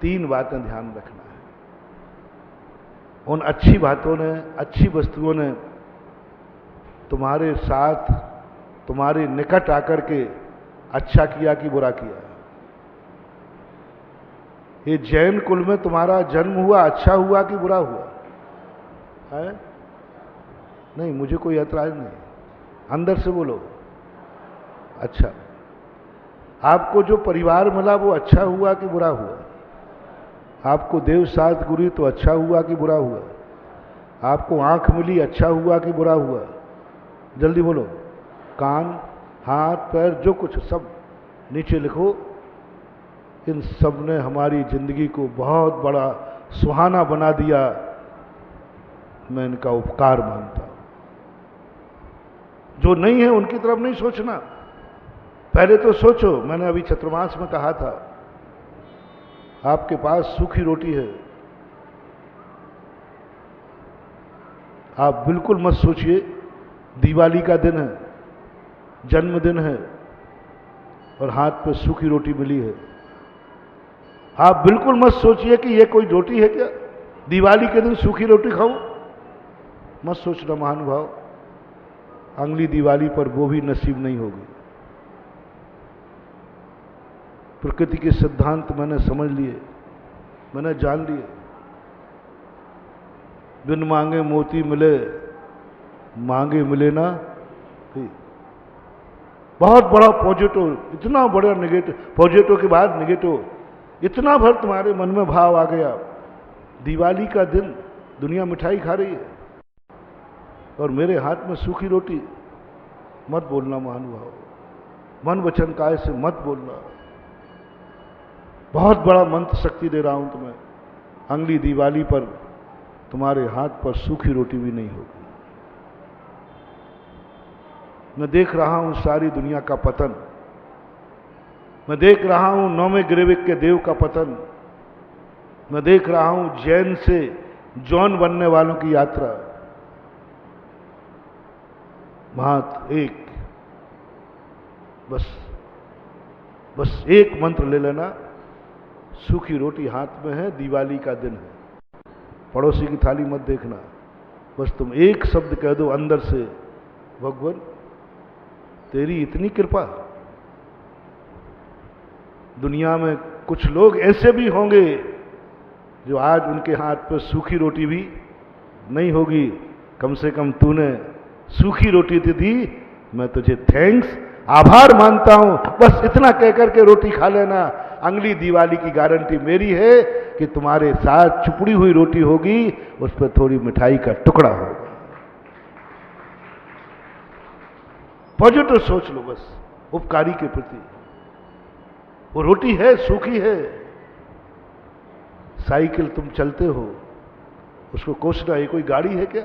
3 बातें ध्यान रखना है। उन अच्छी बातों ने, अच्छी वस्तुओं ने तुम्हारे साथ, तुम्हारे निकट आकर के अच्छा किया कि बुरा किया। ये जैन कुल में तुम्हारा जन्म हुआ, अच्छा हुआ कि बुरा हुआ है? नहीं, मुझे कोई ऐतराज नहीं, अंदर से बोलो। अच्छा, आपको जो परिवार मिला वो अच्छा हुआ कि बुरा हुआ? आपको देव साथ गुरु तो अच्छा हुआ कि बुरा हुआ? आपको आंख मिली, अच्छा हुआ कि बुरा हुआ? जल्दी बोलो। कान, हाथ, पैर, जो कुछ सब नीचे लिखो। इन सब ने हमारी जिंदगी को बहुत बड़ा सुहाना बना दिया, मैं इनका उपकार मानता हूं। जो नहीं है उनकी तरफ नहीं सोचना, पहले तो सोचो। मैंने अभी चतुर्मास में कहा था, आपके पास सूखी रोटी है, आप बिल्कुल मत सोचिए दिवाली का दिन है, जन्मदिन है और हाथ पे सूखी रोटी मिली है। आप बिल्कुल मत सोचिए कि ये कोई रोटी है क्या, दिवाली के दिन सूखी रोटी खाऊं, मत सोचना महानुभाव। अगली दिवाली पर वो भी नसीब नहीं होगी। प्रकृति के सिद्धांत मैंने समझ लिए, मैंने जान लिए। बिन मांगे मोती मिले, मांगे मिले ना। बहुत बड़ा पॉजिटिव, इतना बड़ा नेगेटिव, पॉजिटिव के बाद नेगेटिव, इतना भर तुम्हारे मन में भाव आ गया। दिवाली का दिन, दुनिया मिठाई खा रही है और मेरे हाथ में सूखी रोटी। मत बोलना महानुभाव, मन वचन काय से मत बोलना। बहुत बड़ा मंत्र शक्ति दे रहा हूं तुम्हें। अगली दिवाली पर तुम्हारे हाथ पर सूखी रोटी भी नहीं होगी। मैं देख रहा हूं सारी दुनिया का पतन, मैं देख रहा हूं 9वें ग्रेविक के देव का पतन, मैं देख रहा हूं जैन से जॉन बनने वालों की यात्रा। मात्र एक, बस एक मंत्र ले लेना। सूखी रोटी हाथ में है, दिवाली का दिन है, पड़ोसी की थाली मत देखना। बस तुम एक शब्द कह दो अंदर से, भगवान तेरी इतनी कृपा। दुनिया में कुछ लोग ऐसे भी होंगे जो आज उनके हाथ पर सूखी रोटी भी नहीं होगी, कम से कम तूने सूखी रोटी दे दी, मैं तुझे थैंक्स, आभार मानता हूं। बस इतना कहकर के रोटी खा लेना। अगली दिवाली की गारंटी मेरी है कि तुम्हारे साथ चुपड़ी हुई रोटी होगी, उस पर थोड़ी मिठाई का टुकड़ा होगा। पॉजिटिव सोच लो बस उपकारी के प्रति। वो रोटी है, सूखी है। साइकिल तुम चलते हो, उसको कोसना, ये कोई गाड़ी है क्या?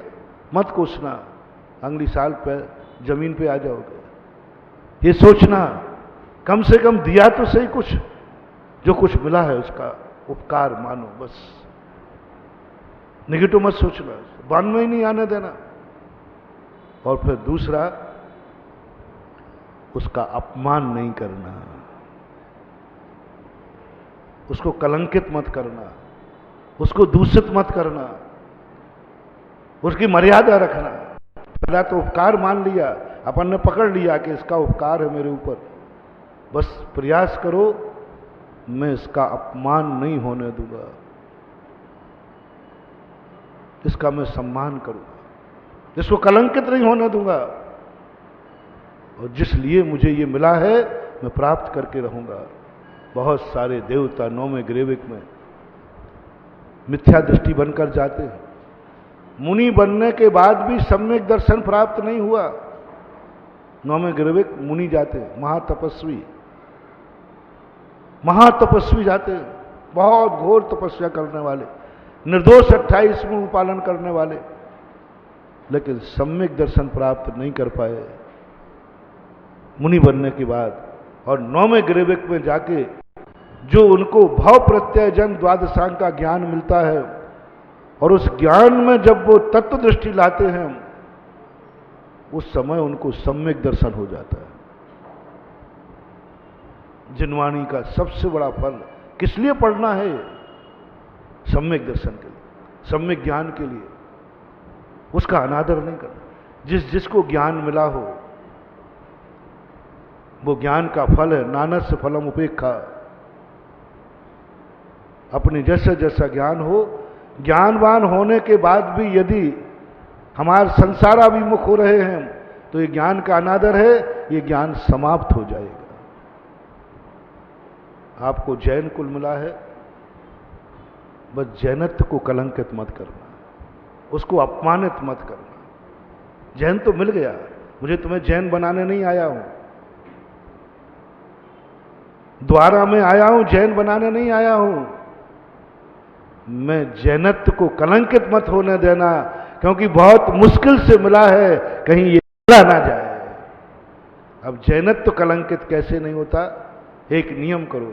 मत कोसना, अगली साल पे जमीन पे आ जाओगे। ये सोचना कम से कम दिया तो सही कुछ, जो कुछ मिला है उसका उपकार मानो बस। नेगेटिव मत सोचना, मन में ही नहीं आने देना। और फिर दूसरा, उसका अपमान नहीं करना, उसको कलंकित मत करना, उसको दूषित मत करना, उसकी मर्यादा रखना। पहला तो उपकार मान लिया, अपन ने पकड़ लिया कि इसका उपकार है मेरे ऊपर, बस प्रयास करो मैं इसका अपमान नहीं होने दूंगा, इसका मैं सम्मान करूंगा, इसको कलंकित नहीं होने दूंगा, और जिस लिए मुझे ये मिला है मैं प्राप्त करके रहूंगा। बहुत सारे देवता नौवें ग्रेविक में मिथ्या दृष्टि बनकर जाते हैं, मुनि बनने के बाद भी सम्यक दर्शन प्राप्त नहीं हुआ। नौवें ग्रेविक मुनि जाते हैं, महातपस्वी जाते हैं, बहुत घोर तपस्या करने वाले, निर्दोष 28 मुंह पालन करने वाले, लेकिन सम्यक दर्शन प्राप्त नहीं कर पाए मुनि बनने के बाद। और नौवें ग्रेविक में जाके जो उनको भाव प्रत्यय जन द्वादशांग का ज्ञान मिलता है, और उस ज्ञान में जब वो तत्व दृष्टि लाते हैं, उस समय उनको सम्यक दर्शन हो जाता है। जिनवाणी का सबसे बड़ा फल किस लिए पढ़ना है? सम्यक दर्शन के लिए, सम्यक ज्ञान के लिए। उसका अनादर नहीं करना। जिसको ज्ञान मिला हो, वो ज्ञान का फल है नानस्य फलम उपेक्षा। अपने जैसा जैसा ज्ञान हो, ज्ञानवान होने के बाद भी यदि हमारे संसाराभिमुख हो रहे हैं, तो ये ज्ञान का अनादर है, ये ज्ञान समाप्त हो जाएगा। आपको जैन कुल मिला है, बस जैनत्व को कलंकित मत करना, उसको अपमानित मत करना। जैन तो मिल गया, मुझे तुम्हें जैन बनाने नहीं आया हूं, द्वारा में आया हूं, जैन बनाने नहीं आया हूं। मैं जैनत्व को कलंकित मत होने देना, क्योंकि बहुत मुश्किल से मिला है, कहीं ये चला ना जाए। अब जैनत्व कलंकित कैसे नहीं होता? एक नियम करो।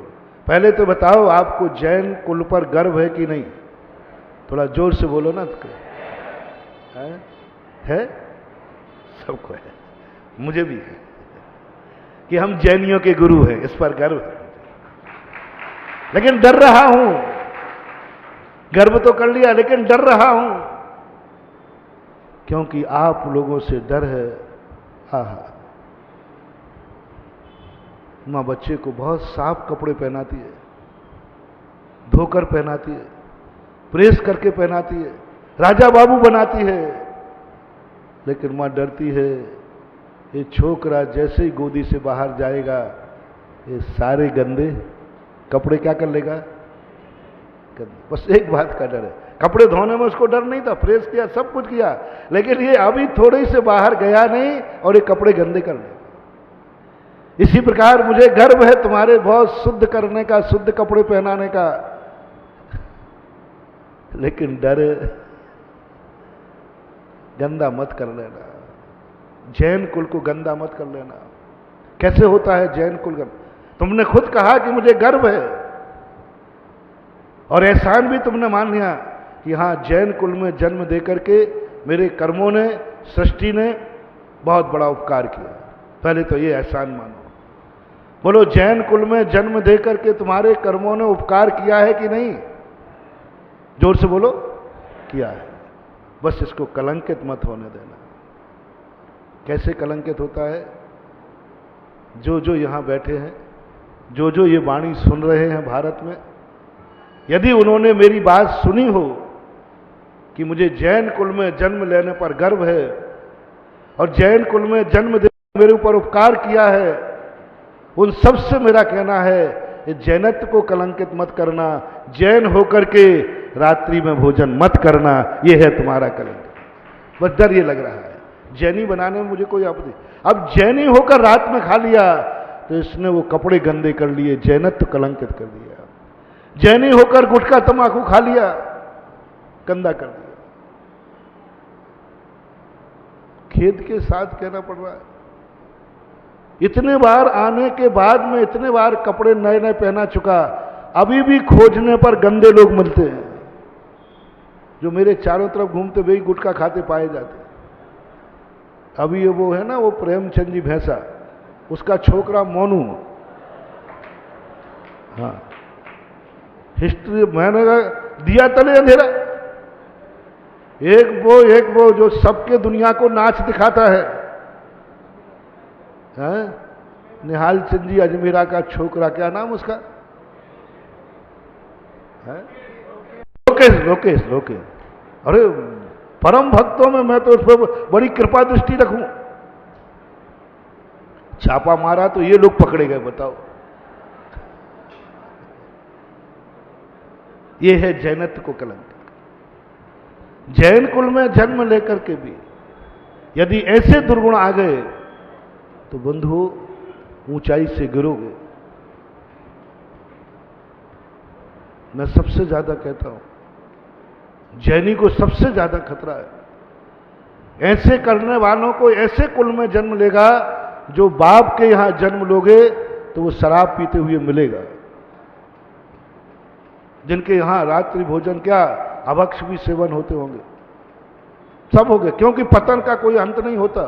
पहले तो बताओ, आपको जैन कुल पर गर्व है कि नहीं? थोड़ा जोर से बोलो ना। है? सबको है, मुझे भी है कि हम जैनियों के गुरु हैं, इस पर गर्व है। लेकिन डर रहा हूं, गर्व तो कर लिया लेकिन डर रहा हूं, क्योंकि आप लोगों से डर है। आहा, मां बच्चे को बहुत साफ कपड़े पहनाती है, धोकर पहनाती है, प्रेस करके पहनाती है, राजा बाबू बनाती है, लेकिन मां डरती है ये छोकरा जैसे ही गोदी से बाहर जाएगा, ये सारे गंदे कपड़े क्या कर लेगा? बस एक बात का डर है। कपड़े धोने में उसको डर नहीं था, प्रेस किया, सब कुछ किया, लेकिन ये अभी थोड़े से बाहर गया नहीं और ये कपड़े गंदे कर ले। इसी प्रकार मुझे गर्व है तुम्हारे बहुत शुद्ध करने का, शुद्ध कपड़े पहनाने का, लेकिन डर गंदा मत कर लेना, जैन कुल को गंदा मत कर लेना। कैसे होता है जैन कुल गंदा? तुमने खुद कहा कि मुझे गर्व है, और एहसान भी तुमने मान लिया कि हाँ, जैन कुल में जन्म देकर के मेरे कर्मों ने, सृष्टि ने बहुत बड़ा उपकार किया। पहले तो ये एहसान मानो। बोलो, जैन कुल में जन्म देकर के तुम्हारे कर्मों ने उपकार किया है कि नहीं? जोर से बोलो, किया है। बस इसको कलंकित मत होने देना। कैसे कलंकित होता है? जो जो यहां बैठे हैं, जो जो ये वाणी सुन रहे हैं भारत में, यदि उन्होंने मेरी बात सुनी हो कि मुझे जैन कुल में जन्म लेने पर गर्व है और जैन कुल में जन्म देने मेरे ऊपर उपकार किया है, उन सबसे मेरा कहना है जैनत्व को कलंकित मत करना, जैन होकर के रात्रि में भोजन मत करना, यह है तुम्हारा कलंक। बस डर ये लग रहा है, जैनी बनाने में मुझे कोई आपत्ति। अब जैनी होकर रात में खा लिया तो इसने वो कपड़े गंदे कर लिए, जैनत्व कलंकित कर दिया। जैनी होकर गुटखा तंबाकू खा लिया, गंदा कर दिया। खेद के साथ कहना पड़ रहा है, इतने बार आने के बाद में इतने बार कपड़े नए नए पहना चुका, अभी भी खोजने पर गंदे लोग मिलते हैं जो मेरे चारों तरफ घूमते वही गुटखा खाते पाए जाते। अभी ये वो है ना, वो प्रेमचंद जी भैंसा, उसका छोकरा मोनू, हाँ, हिस्ट्री मैंने दिया तले अंधेरा, एक वो जो सबके दुनिया को नाच दिखाता है, निहाल चंद जी अजमेरा का छोकरा, क्या नाम उसका है? लोकेश। अरे परम भक्तों में मैं तो उस पर बड़ी कृपा दृष्टि रखूं। छापा मारा तो ये लोग पकड़े गए, बताओ। ये है जैनत्व को कलंक। जैन कुल में जन्म लेकर के भी यदि ऐसे दुर्गुण आ गए तो बंधुओं ऊंचाई से गिरोगे। मैं सबसे ज्यादा कहता हूं, जैनी को सबसे ज्यादा खतरा है। ऐसे करने वालों को ऐसे कुल में जन्म लेगा, जो बाप के यहां जन्म लोगे तो वो शराब पीते हुए मिलेगा, जिनके यहां रात्रि भोजन क्या अभक्ष भी सेवन होते होंगे, सब हो गए, क्योंकि पतन का कोई अंत नहीं होता।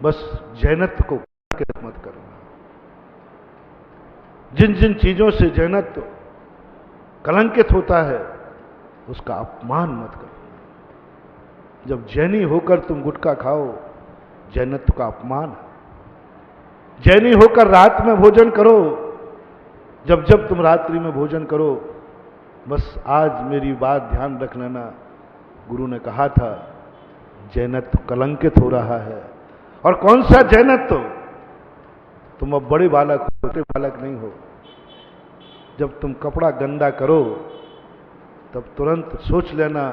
बस जैनत्व को मत करना। जिन जिन चीजों से जैनत्व कलंकित होता है उसका अपमान मत करो। जब जैनी होकर तुम गुटखा खाओ, जैनत्व का अपमान है। जैनी होकर रात में भोजन करो, जब जब तुम रात्रि में भोजन करो, बस आज मेरी बात ध्यान रख लेना, गुरु ने कहा था जैनत्व कलंकित हो रहा है। और कौन सा जैनत्व? तुम अब बड़े बालक हो, छोटे बालक नहीं हो। जब तुम कपड़ा गंदा करो तब तुरंत सोच लेना,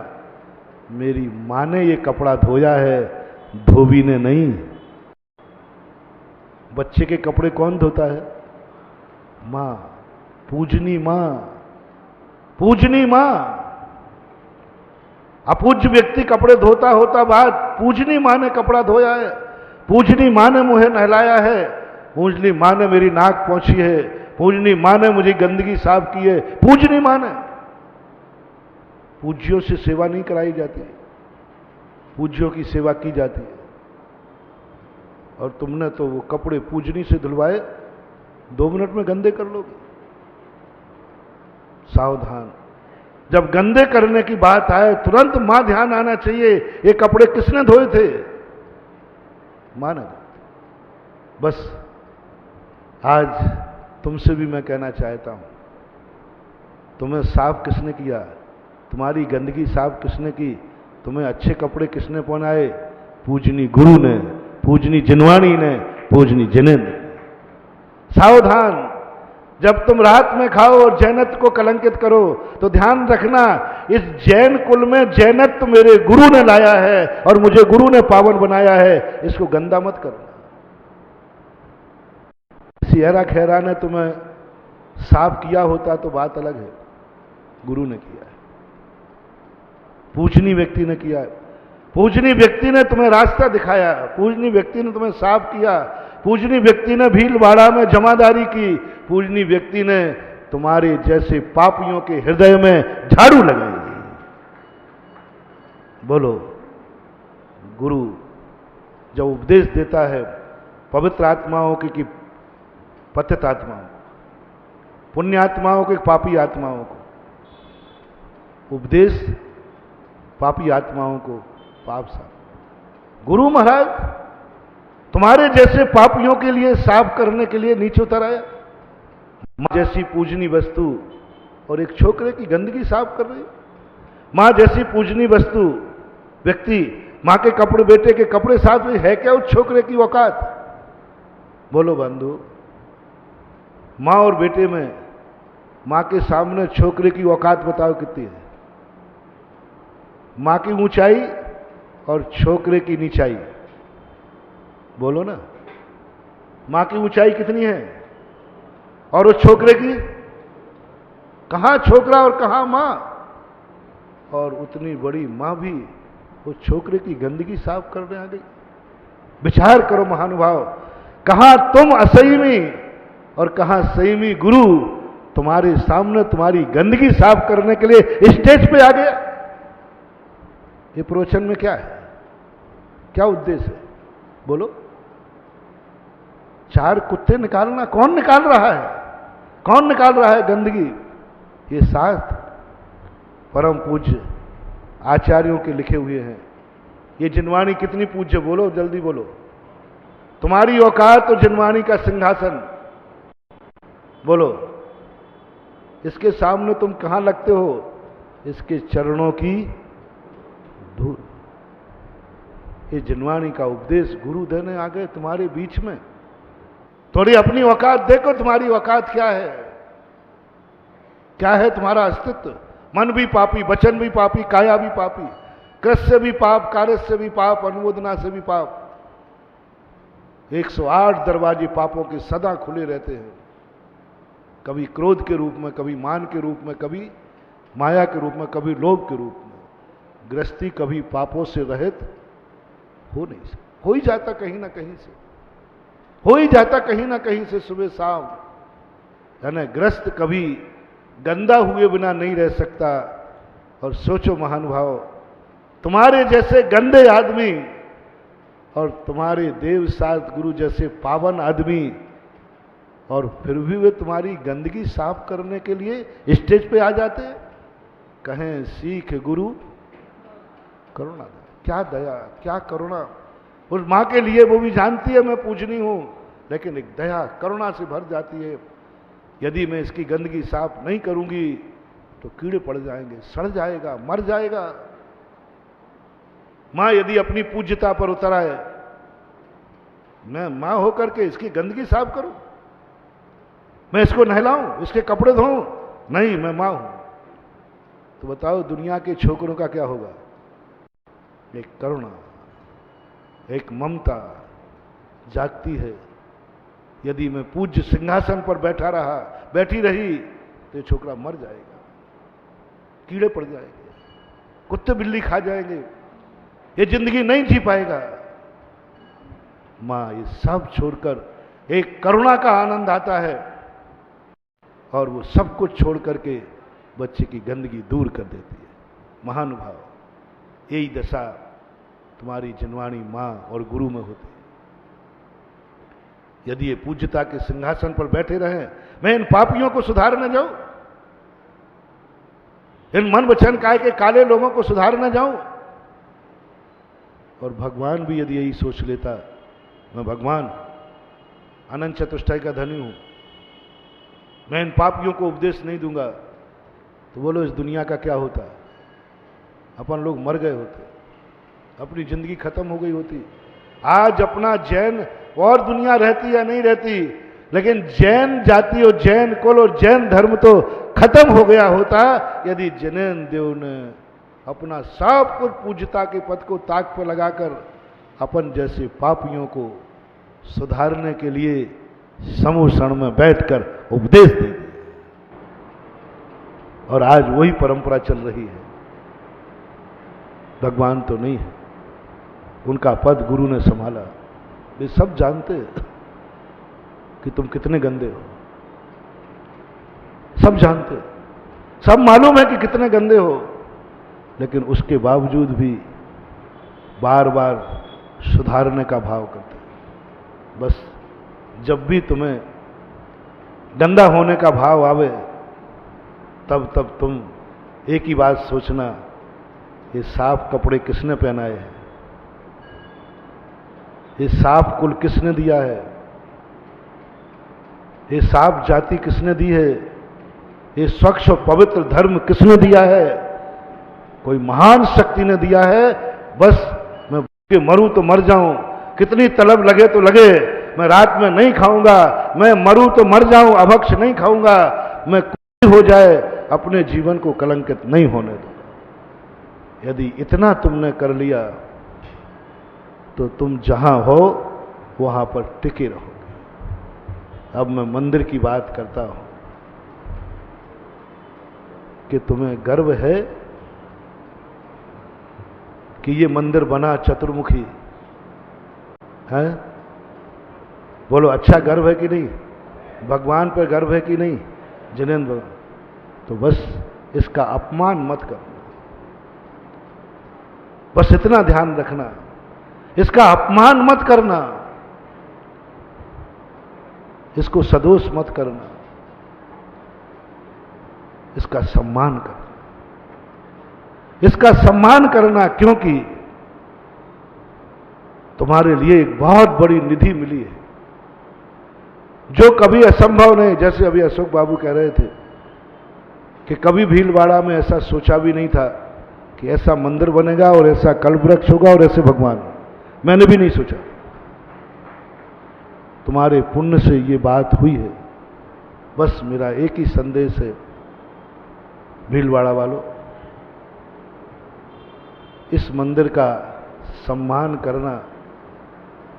मेरी मां ने ये कपड़ा धोया है, धोबी ने नहीं। बच्चे के कपड़े कौन धोता है? मां, पूजनी मां, पूजनी मां। अपूज्य व्यक्ति कपड़े धोता होता बाद, पूजनी मां ने कपड़ा धोया है, पूजनी मां ने मुझे नहलाया है, पूजनी मां ने मेरी नाक पोंछी है, पूजनी मां ने मुझे गंदगी साफ की है, पूजनी मां ने। पूज्यों से सेवा नहीं कराई जाती, पूज्यों की सेवा की जाती है। और तुमने तो वो कपड़े पूजनी से धुलवाए, 2 मिनट में गंदे कर लोगे। सावधान, जब गंदे करने की बात आए तुरंत मां ध्यान आना चाहिए, ये कपड़े किसने धोए थे? मां ने। बस आज तुमसे भी मैं कहना चाहता हूं, तुम्हें साफ किसने किया? तुम्हारी गंदगी साफ किसने की? तुम्हें अच्छे कपड़े किसने पहनाए? पूजनी गुरु ने, पूजनी जिनवाणी ने, पूजनी जिनेंद्र। सावधान, जब तुम रात में खाओ और जैनत्व को कलंकित करो तो ध्यान रखना, इस जैन कुल में जैनत्व मेरे गुरु ने लाया है और मुझे गुरु ने पावन बनाया है, इसको गंदा मत करना। सियरा खैरा ने तुम्हें साफ किया होता तो बात अलग है, गुरु ने किया है, पूजनी व्यक्ति ने किया है। पूजनी व्यक्ति ने तुम्हें रास्ता दिखाया, पूजनी व्यक्ति ने तुम्हें साफ किया, पूजनी व्यक्ति ने भीलवाड़ा में जमादारी की, पूजनी व्यक्ति ने तुम्हारे जैसे पापियों के हृदय में झाड़ू लगाई। बोलो, गुरु जब उपदेश देता है पवित्र आत्माओं की कि पतित आत्माओं, पुण्यात्माओं के पापी आत्माओं को, उपदेश पापी आत्माओं को पाप साफ। गुरु महाराज तुम्हारे जैसे पापियों के लिए साफ करने के लिए नीचे उतर आया। जैसी पूजनी वस्तु और एक छोकरे की गंदगी साफ कर रही। मां जैसी पूजनीय वस्तु व्यक्ति मां के कपड़े, बेटे के कपड़े साफ है क्या उस छोकरे की औकात? बोलो बंधु, मां और बेटे में मां के सामने छोकरे की औकात बताओ कितनी है? मां की ऊंचाई और छोकरे की नीचाई, बोलो ना। मां की ऊंचाई कितनी है और उस छोकरे की? कहां छोकरा और कहां मां? और उतनी बड़ी मां भी उस छोकरे की गंदगी साफ करने आ गई। विचार करो महानुभाव, कहां तुम असंयमी और कहां संयमी गुरु तुम्हारे सामने तुम्हारी गंदगी साफ करने के लिए स्टेज पे आ गया। ये प्रवचन में क्या है, क्या उद्देश्य है? बोलो। चार कुत्ते निकालना, कौन निकाल रहा है? कौन निकाल रहा है गंदगी? ये 7 परम पूज्य आचार्यों के लिखे हुए हैं। ये जिनवाणी कितनी पूज्य, बोलो जल्दी बोलो। तुम्हारी औकात तो जिनवाणी का सिंहासन, बोलो। इसके सामने तुम कहां लगते हो? इसके चरणों की धूल। ये जिनवाणी का उपदेश गुरु देने आ गए तुम्हारे बीच में। थोड़ी अपनी औकात देखो, तुम्हारी औकात क्या है? क्या है तुम्हारा अस्तित्व? मन भी पापी, वचन भी पापी, काया भी पापी, कृत्य से भी पाप, कार्य से भी पाप, अनुमोदना से भी पाप। 108 दरवाजे पापों के सदा खुले रहते हैं, कभी क्रोध के रूप में, कभी मान के रूप में, कभी माया के रूप में, कभी लोभ के रूप में। गृहस्थी कभी पापों से रहित हो नहीं सकती। हो ही जाता कहीं ना कहीं से, हो ही जाता कहीं ना कहीं से सुबह शाम। यानी ग्रस्त कभी गंदा हुए बिना नहीं रह सकता। और सोचो महानुभाव, तुम्हारे जैसे गंदे आदमी और तुम्हारे देव सात गुरु जैसे पावन आदमी, और फिर भी वे तुम्हारी गंदगी साफ करने के लिए स्टेज पे आ जाते हैं। कहें सीख गुरु करुणा। क्या दया, क्या करुणा उस मां के लिए। वो भी जानती है मैं पूजनी हूं, लेकिन एक दया करुणा से भर जाती है। यदि मैं इसकी गंदगी साफ नहीं करूंगी तो कीड़े पड़ जाएंगे, सड़ जाएगा, मर जाएगा। मां यदि अपनी पूज्यता पर उतर आए, मैं मां होकर के इसकी गंदगी साफ करूं, मैं इसको नहलाऊं, इसके कपड़े धोऊं? नहीं, मैं मां हूं। तो बताओ दुनिया के छोकरों का क्या होगा? एक करुणा, एक ममता जागती है। यदि मैं पूज्य सिंहासन पर बैठा रहा, बैठी रही, तो ये छोकरा मर जाएगा, कीड़े पड़ जाएंगे, कुत्ते बिल्ली खा जाएंगे, ये जिंदगी नहीं जी पाएगा। मां ये सब छोड़कर, एक करुणा का आनंद आता है और वो सब कुछ छोड़ करके बच्चे की गंदगी दूर कर देती है। महानुभाव, यही दशा तुम्हारी जिनवाणी मां और गुरु में होती है। यदि ये पूज्यता के सिंहासन पर बैठे रहें, मैं इन पापियों को सुधारने जाऊं, इन मन वचन काय के काले लोगों को सुधारने जाऊं। और भगवान भी यदि यही सोच लेता, मैं भगवान अनंत चतुष्टय का धनी हूं, मैं इन पापियों को उपदेश नहीं दूंगा, तो बोलो इस दुनिया का क्या होता? अपन लोग मर गए होते, अपनी जिंदगी खत्म हो गई होती। आज अपना जैन और दुनिया रहती या नहीं रहती, लेकिन जैन जाति और जैन कुल और जैन धर्म तो खत्म हो गया होता यदि जैन देव ने अपना सब कुछ पूज्यता के पद को ताक पर लगाकर अपन जैसे पापियों को सुधारने के लिए समूह क्षण में बैठकर उपदेश दे दिया। और आज वही परंपरा चल रही है। भगवान तो नहीं है, उनका पद गुरु ने संभाला। वे सब जानते हैं कि तुम कितने गंदे हो, सब जानते हैं, सब मालूम है कि कितने गंदे हो, लेकिन उसके बावजूद भी बार बार सुधारने का भाव करते हैं। बस जब भी तुम्हें गंदा होने का भाव आवे, तब तब तुम एक ही बात सोचना, ये साफ कपड़े किसने पहनाए हैं, ये साफ कुल किसने दिया है, ये साफ जाति किसने दी है, ये स्वच्छ और पवित्र धर्म किसने दिया है? कोई महान शक्ति ने दिया है। बस मैं भूखे मरूं तो मर जाऊं, कितनी तलब लगे तो लगे, मैं रात में नहीं खाऊंगा, मैं मरूं तो मर जाऊं, अभक्ष नहीं खाऊंगा, मैं कुछ हो जाए अपने जीवन को कलंकित नहीं होने दूंगा। यदि इतना तुमने कर लिया तो तुम जहां हो वहां पर टिके रहोगे। अब मैं मंदिर की बात करता हूं कि तुम्हें गर्व है कि ये मंदिर बना चतुर्मुखी है? बोलो, अच्छा गर्व है कि नहीं? भगवान पर गर्व है कि नहीं? जिनेंद्र, तो बस इसका अपमान मत करो, बस इतना ध्यान रखना, इसका अपमान मत करना, इसको सदोष मत करना, इसका सम्मान करना, इसका सम्मान करना, क्योंकि तुम्हारे लिए एक बहुत बड़ी निधि मिली है जो कभी असंभव नहीं। जैसे अभी अशोक बाबू कह रहे थे कि कभी भीलवाड़ा में ऐसा सोचा भी नहीं था कि ऐसा मंदिर बनेगा और ऐसा कल्पवृक्ष होगा और ऐसे भगवान, मैंने भी नहीं सोचा। तुम्हारे पुण्य से ये बात हुई है। बस मेरा एक ही संदेश है भीलवाड़ा वालों, इस मंदिर का सम्मान करना।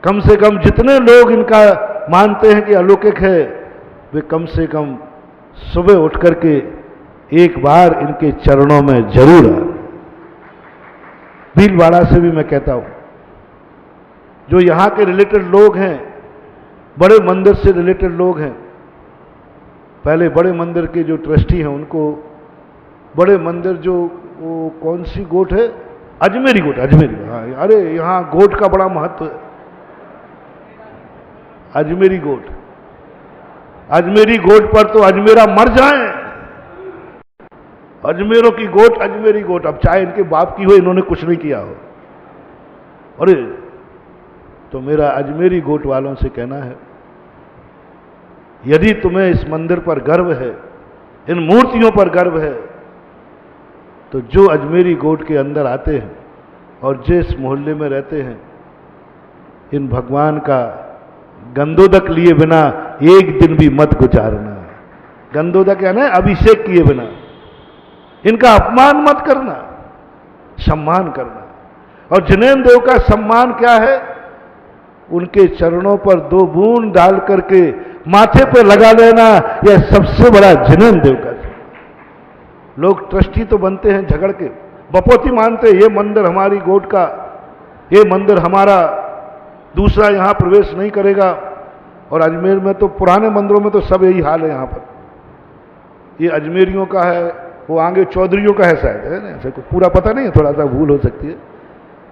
कम से कम जितने लोग इनका मानते हैं कि अलौकिक है, वे कम से कम सुबह उठ करके एक बार इनके चरणों में जरूर आए। भीलवाड़ा से भी मैं कहता हूं, जो यहां के रिलेटेड लोग हैं, बड़े मंदिर से रिलेटेड लोग हैं, पहले बड़े मंदिर के जो ट्रस्टी हैं उनको, बड़े मंदिर जो वो कौन सी गोट है, अजमेरी गोट, अजमेरी, हाँ, अरे यहां गोट का बड़ा महत्व है। अजमेरी गोट, अजमेरी गोट पर तो अजमेरा मर जाए। अजमेरों की गोट, अजमेरी गोट, अब चाहे इनके बाप की हो, इन्होंने कुछ नहीं किया हो। अरे तो मेरा अजमेरी गोट वालों से कहना है, यदि तुम्हें इस मंदिर पर गर्व है, इन मूर्तियों पर गर्व है, तो जो अजमेरी गोट के अंदर आते हैं और जिस मोहल्ले में रहते हैं, इन भगवान का गंदोदक लिए बिना एक दिन भी मत गुजारना। गंदोदक यानी अभिषेक किए बिना इनका अपमान मत करना, सम्मान करना। और जिनेंद्र देव का सम्मान क्या है? उनके चरणों पर 2 बूंद डाल करके माथे पे लगा लेना, यह सबसे बड़ा जिनेंद्र देव का। लोग ट्रस्टी तो बनते हैं झगड़ के, बपोती मानते, ये मंदिर हमारी गोट का, ये मंदिर हमारा, दूसरा यहां प्रवेश नहीं करेगा। और अजमेर में तो पुराने मंदिरों में तो सब यही हाल है। यहां पर ये अजमेरियों का है, वो आगे चौधरियों का है शायद, है ना, ऐसे पूरा पता नहीं है, थोड़ा सा भूल हो सकती है,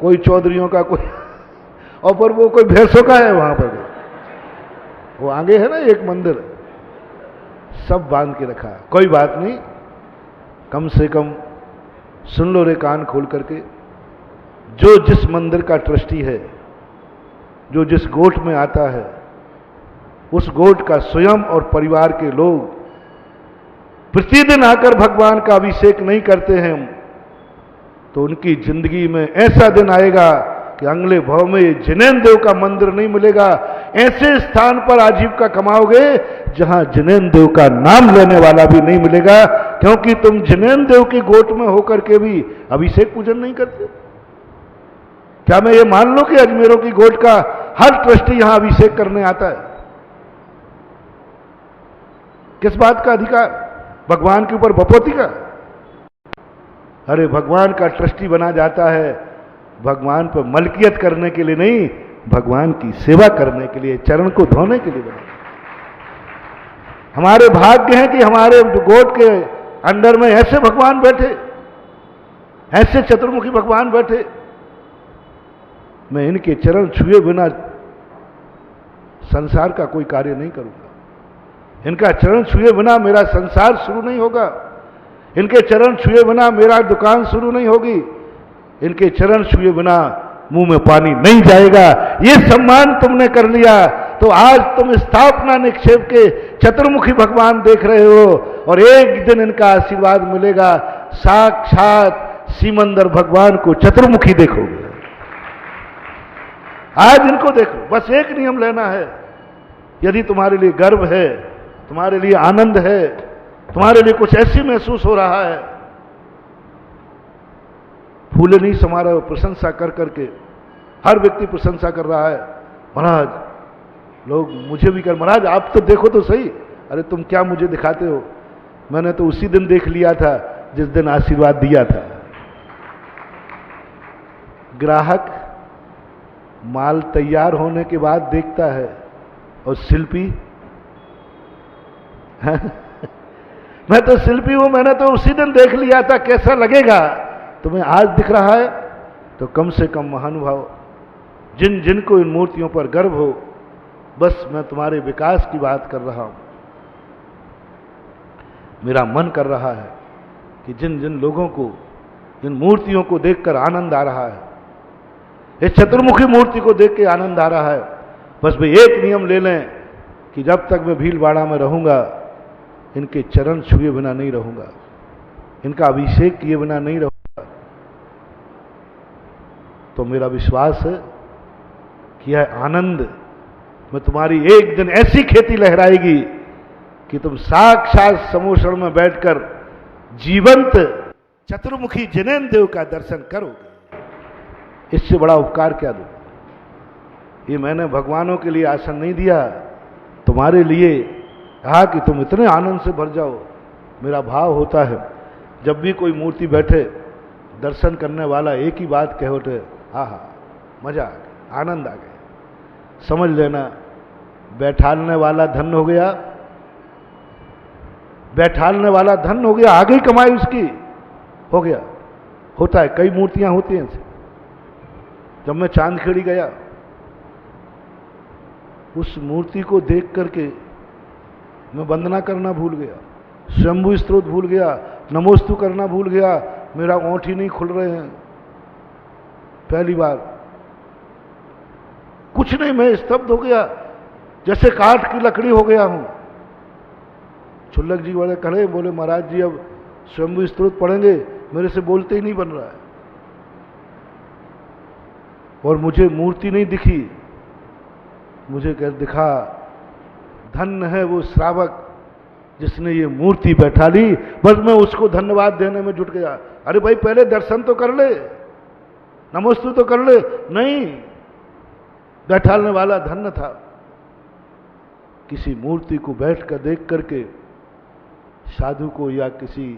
कोई चौधरियों का, कोई और पर वो कोई भैंसों का है वहां पर, वो आगे है ना एक मंदिर, सब बांध के रखा है। कोई बात नहीं, कम से कम सुन लो रे कान खोल करके, जो जिस मंदिर का ट्रस्टी है, जो जिस गोट में आता है, उस गोट का स्वयं और परिवार के लोग प्रतिदिन आकर भगवान का अभिषेक नहीं करते हैं, तो उनकी जिंदगी में ऐसा दिन आएगा कि अगले भव में जिनेंद्र देव का मंदिर नहीं मिलेगा। ऐसे स्थान पर आजीविका कमाओगे जहां जिनेंद्र देव का नाम लेने वाला भी नहीं मिलेगा, क्योंकि तुम जिनेंद्र देव की गोट में होकर के भी अभिषेक पूजन नहीं करते। क्या मैं ये मान लूं कि अजमेरों की गोट का हर ट्रस्टी यहां अभिषेक करने आता है? किस बात का अधिकार? भगवान के ऊपर बपोती का? अरे भगवान का ट्रस्टी बना जाता है भगवान पर मलकियत करने के लिए नहीं, भगवान की सेवा करने के लिए, चरण को धोने के लिए बना। हमारे भाग्य है कि हमारे गोट के अंडर में ऐसे भगवान बैठे, ऐसे चतुर्मुखी भगवान बैठे। मैं इनके चरण छुए बिना संसार का कोई कार्य नहीं करूंगा। इनका चरण छुए बिना मेरा संसार शुरू नहीं होगा। इनके चरण छुए बिना मेरा दुकान शुरू नहीं होगी। इनके चरण छुए बिना मुंह में पानी नहीं जाएगा। ये सम्मान तुमने कर लिया तो आज तुम स्थापना निक्षेप के चतुर्मुखी भगवान देख रहे हो, और एक दिन इनका आशीर्वाद मिलेगा, साक्षात सीमंदर भगवान को चतुर्मुखी देखोगे। आज इनको देखो, बस एक नियम लेना है। यदि तुम्हारे लिए गर्व है, तुम्हारे लिए आनंद है, तुम्हारे लिए कुछ ऐसी महसूस हो रहा है, फूले नहीं समा रहे हो, प्रशंसा कर करके हर व्यक्ति प्रशंसा कर रहा है, महाराज लोग मुझे भी कर, महाराज आप तो देखो तो सही। अरे तुम क्या मुझे दिखाते हो, मैंने तो उसी दिन देख लिया था जिस दिन आशीर्वाद दिया था। ग्राहक माल तैयार होने के बाद देखता है, और शिल्पी मैं तो शिल्पी हूं, मैंने तो उसी दिन देख लिया था, कैसा लगेगा। तुम्हें आज दिख रहा है तो कम से कम महानुभाव, जिन जिनको इन मूर्तियों पर गर्व हो, बस मैं तुम्हारे विकास की बात कर रहा हूं। मेरा मन कर रहा है कि जिन जिन लोगों को इन मूर्तियों को देखकर आनंद आ रहा है, इस चतुर्मुखी मूर्ति को देख के आनंद आ रहा है, बस वे एक नियम ले लें कि जब तक मैं भीलवाड़ा में रहूंगा, इनके चरण छुए बिना नहीं रहूंगा, इनका अभिषेक किए बिना नहीं रहूंगा। तो मेरा विश्वास है कि यह आनंद में तुम्हारी एक दिन ऐसी खेती लहराएगी कि तुम साक्षात समोषण में बैठकर जीवंत चतुर्मुखी जिनेन्द्र देव का दर्शन करोगे। इससे बड़ा उपकार क्या दूं? ये मैंने भगवानों के लिए आसन नहीं दिया, तुम्हारे लिए कहा कि तुम इतने आनंद से भर जाओ। मेरा भाव होता है जब भी कोई मूर्ति बैठे, दर्शन करने वाला एक ही बात कह उठे, आहा मजा आ गया, आनंद आ गया। समझ लेना बैठालने वाला धन हो गया, बैठालने वाला धन हो गया, आगे ही कमाई उसकी हो गया। होता है, कई मूर्तियां होती हैं ऐसी। जब मैं चांदखेड़ी गया, उस मूर्ति को देख करके मैं वंदना करना भूल गया, शंभु स्तोत्र भूल गया, नमोस्तु करना भूल गया, मेरा ओंठ ही नहीं खुल रहे हैं। पहली बार कुछ नहीं, मैं स्तब्ध हो गया, जैसे काठ की लकड़ी हो गया हूं। छुल्लक जी वाले खड़े, बोले महाराज जी अब शंभु स्तोत्र पढ़ेंगे, मेरे से बोलते ही नहीं बन रहा है। और मुझे मूर्ति नहीं दिखी, मुझे कह दिखा धन्य है वो श्रावक जिसने ये मूर्ति बैठा ली। बस मैं उसको धन्यवाद देने में जुट गया। अरे भाई पहले दर्शन तो कर ले, नमोस्तु तो कर ले। नहीं, बैठालने वाला धन्य था। किसी मूर्ति को बैठ कर देख करके साधु को या किसी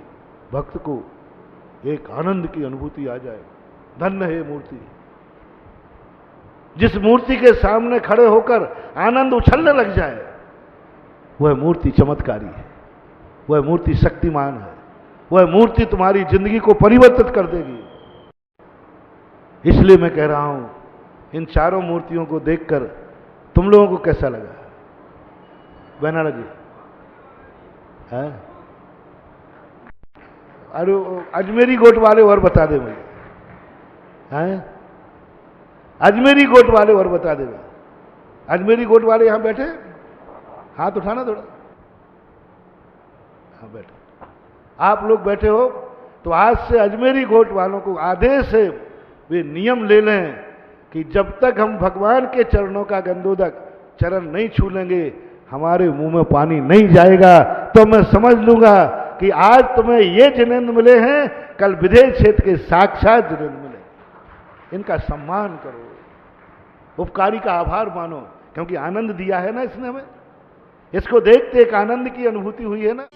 भक्त को एक आनंद की अनुभूति आ जाए, धन्य है मूर्ति। जिस मूर्ति के सामने खड़े होकर आनंद उछलने लग जाए, वह मूर्ति चमत्कारी है, वह मूर्ति शक्तिमान है, वह मूर्ति तुम्हारी जिंदगी को परिवर्तित कर देगी। इसलिए मैं कह रहा हूं, इन चारों मूर्तियों को देखकर तुम लोगों को कैसा लगा? बहना लगी है? अरे अजमेरी गोट वाले और बता दे मुझे, हैं? अजमेरी गोट वाले और बता दे। अजमेरी गोट वाले यहां बैठे, हाथ उठाना थोड़ा। हाँ बैठे, आप लोग बैठे हो तो आज से अजमेरी गोट वालों को आदेश है, वे नियम ले लें कि जब तक हम भगवान के चरणों का गंधोदक चरण नहीं छू लेंगे, हमारे मुंह में पानी नहीं जाएगा। तो मैं समझ लूंगा कि आज तुम्हें ये जिनेन्द्र मिले हैं, कल विदेश क्षेत्र के साक्षात जिनेन्द्र मिले। इनका सम्मान करो, उपकारी का आभार मानो, क्योंकि आनंद दिया है ना इसने हमें। इसको देखते एक आनंद की अनुभूति हुई है ना।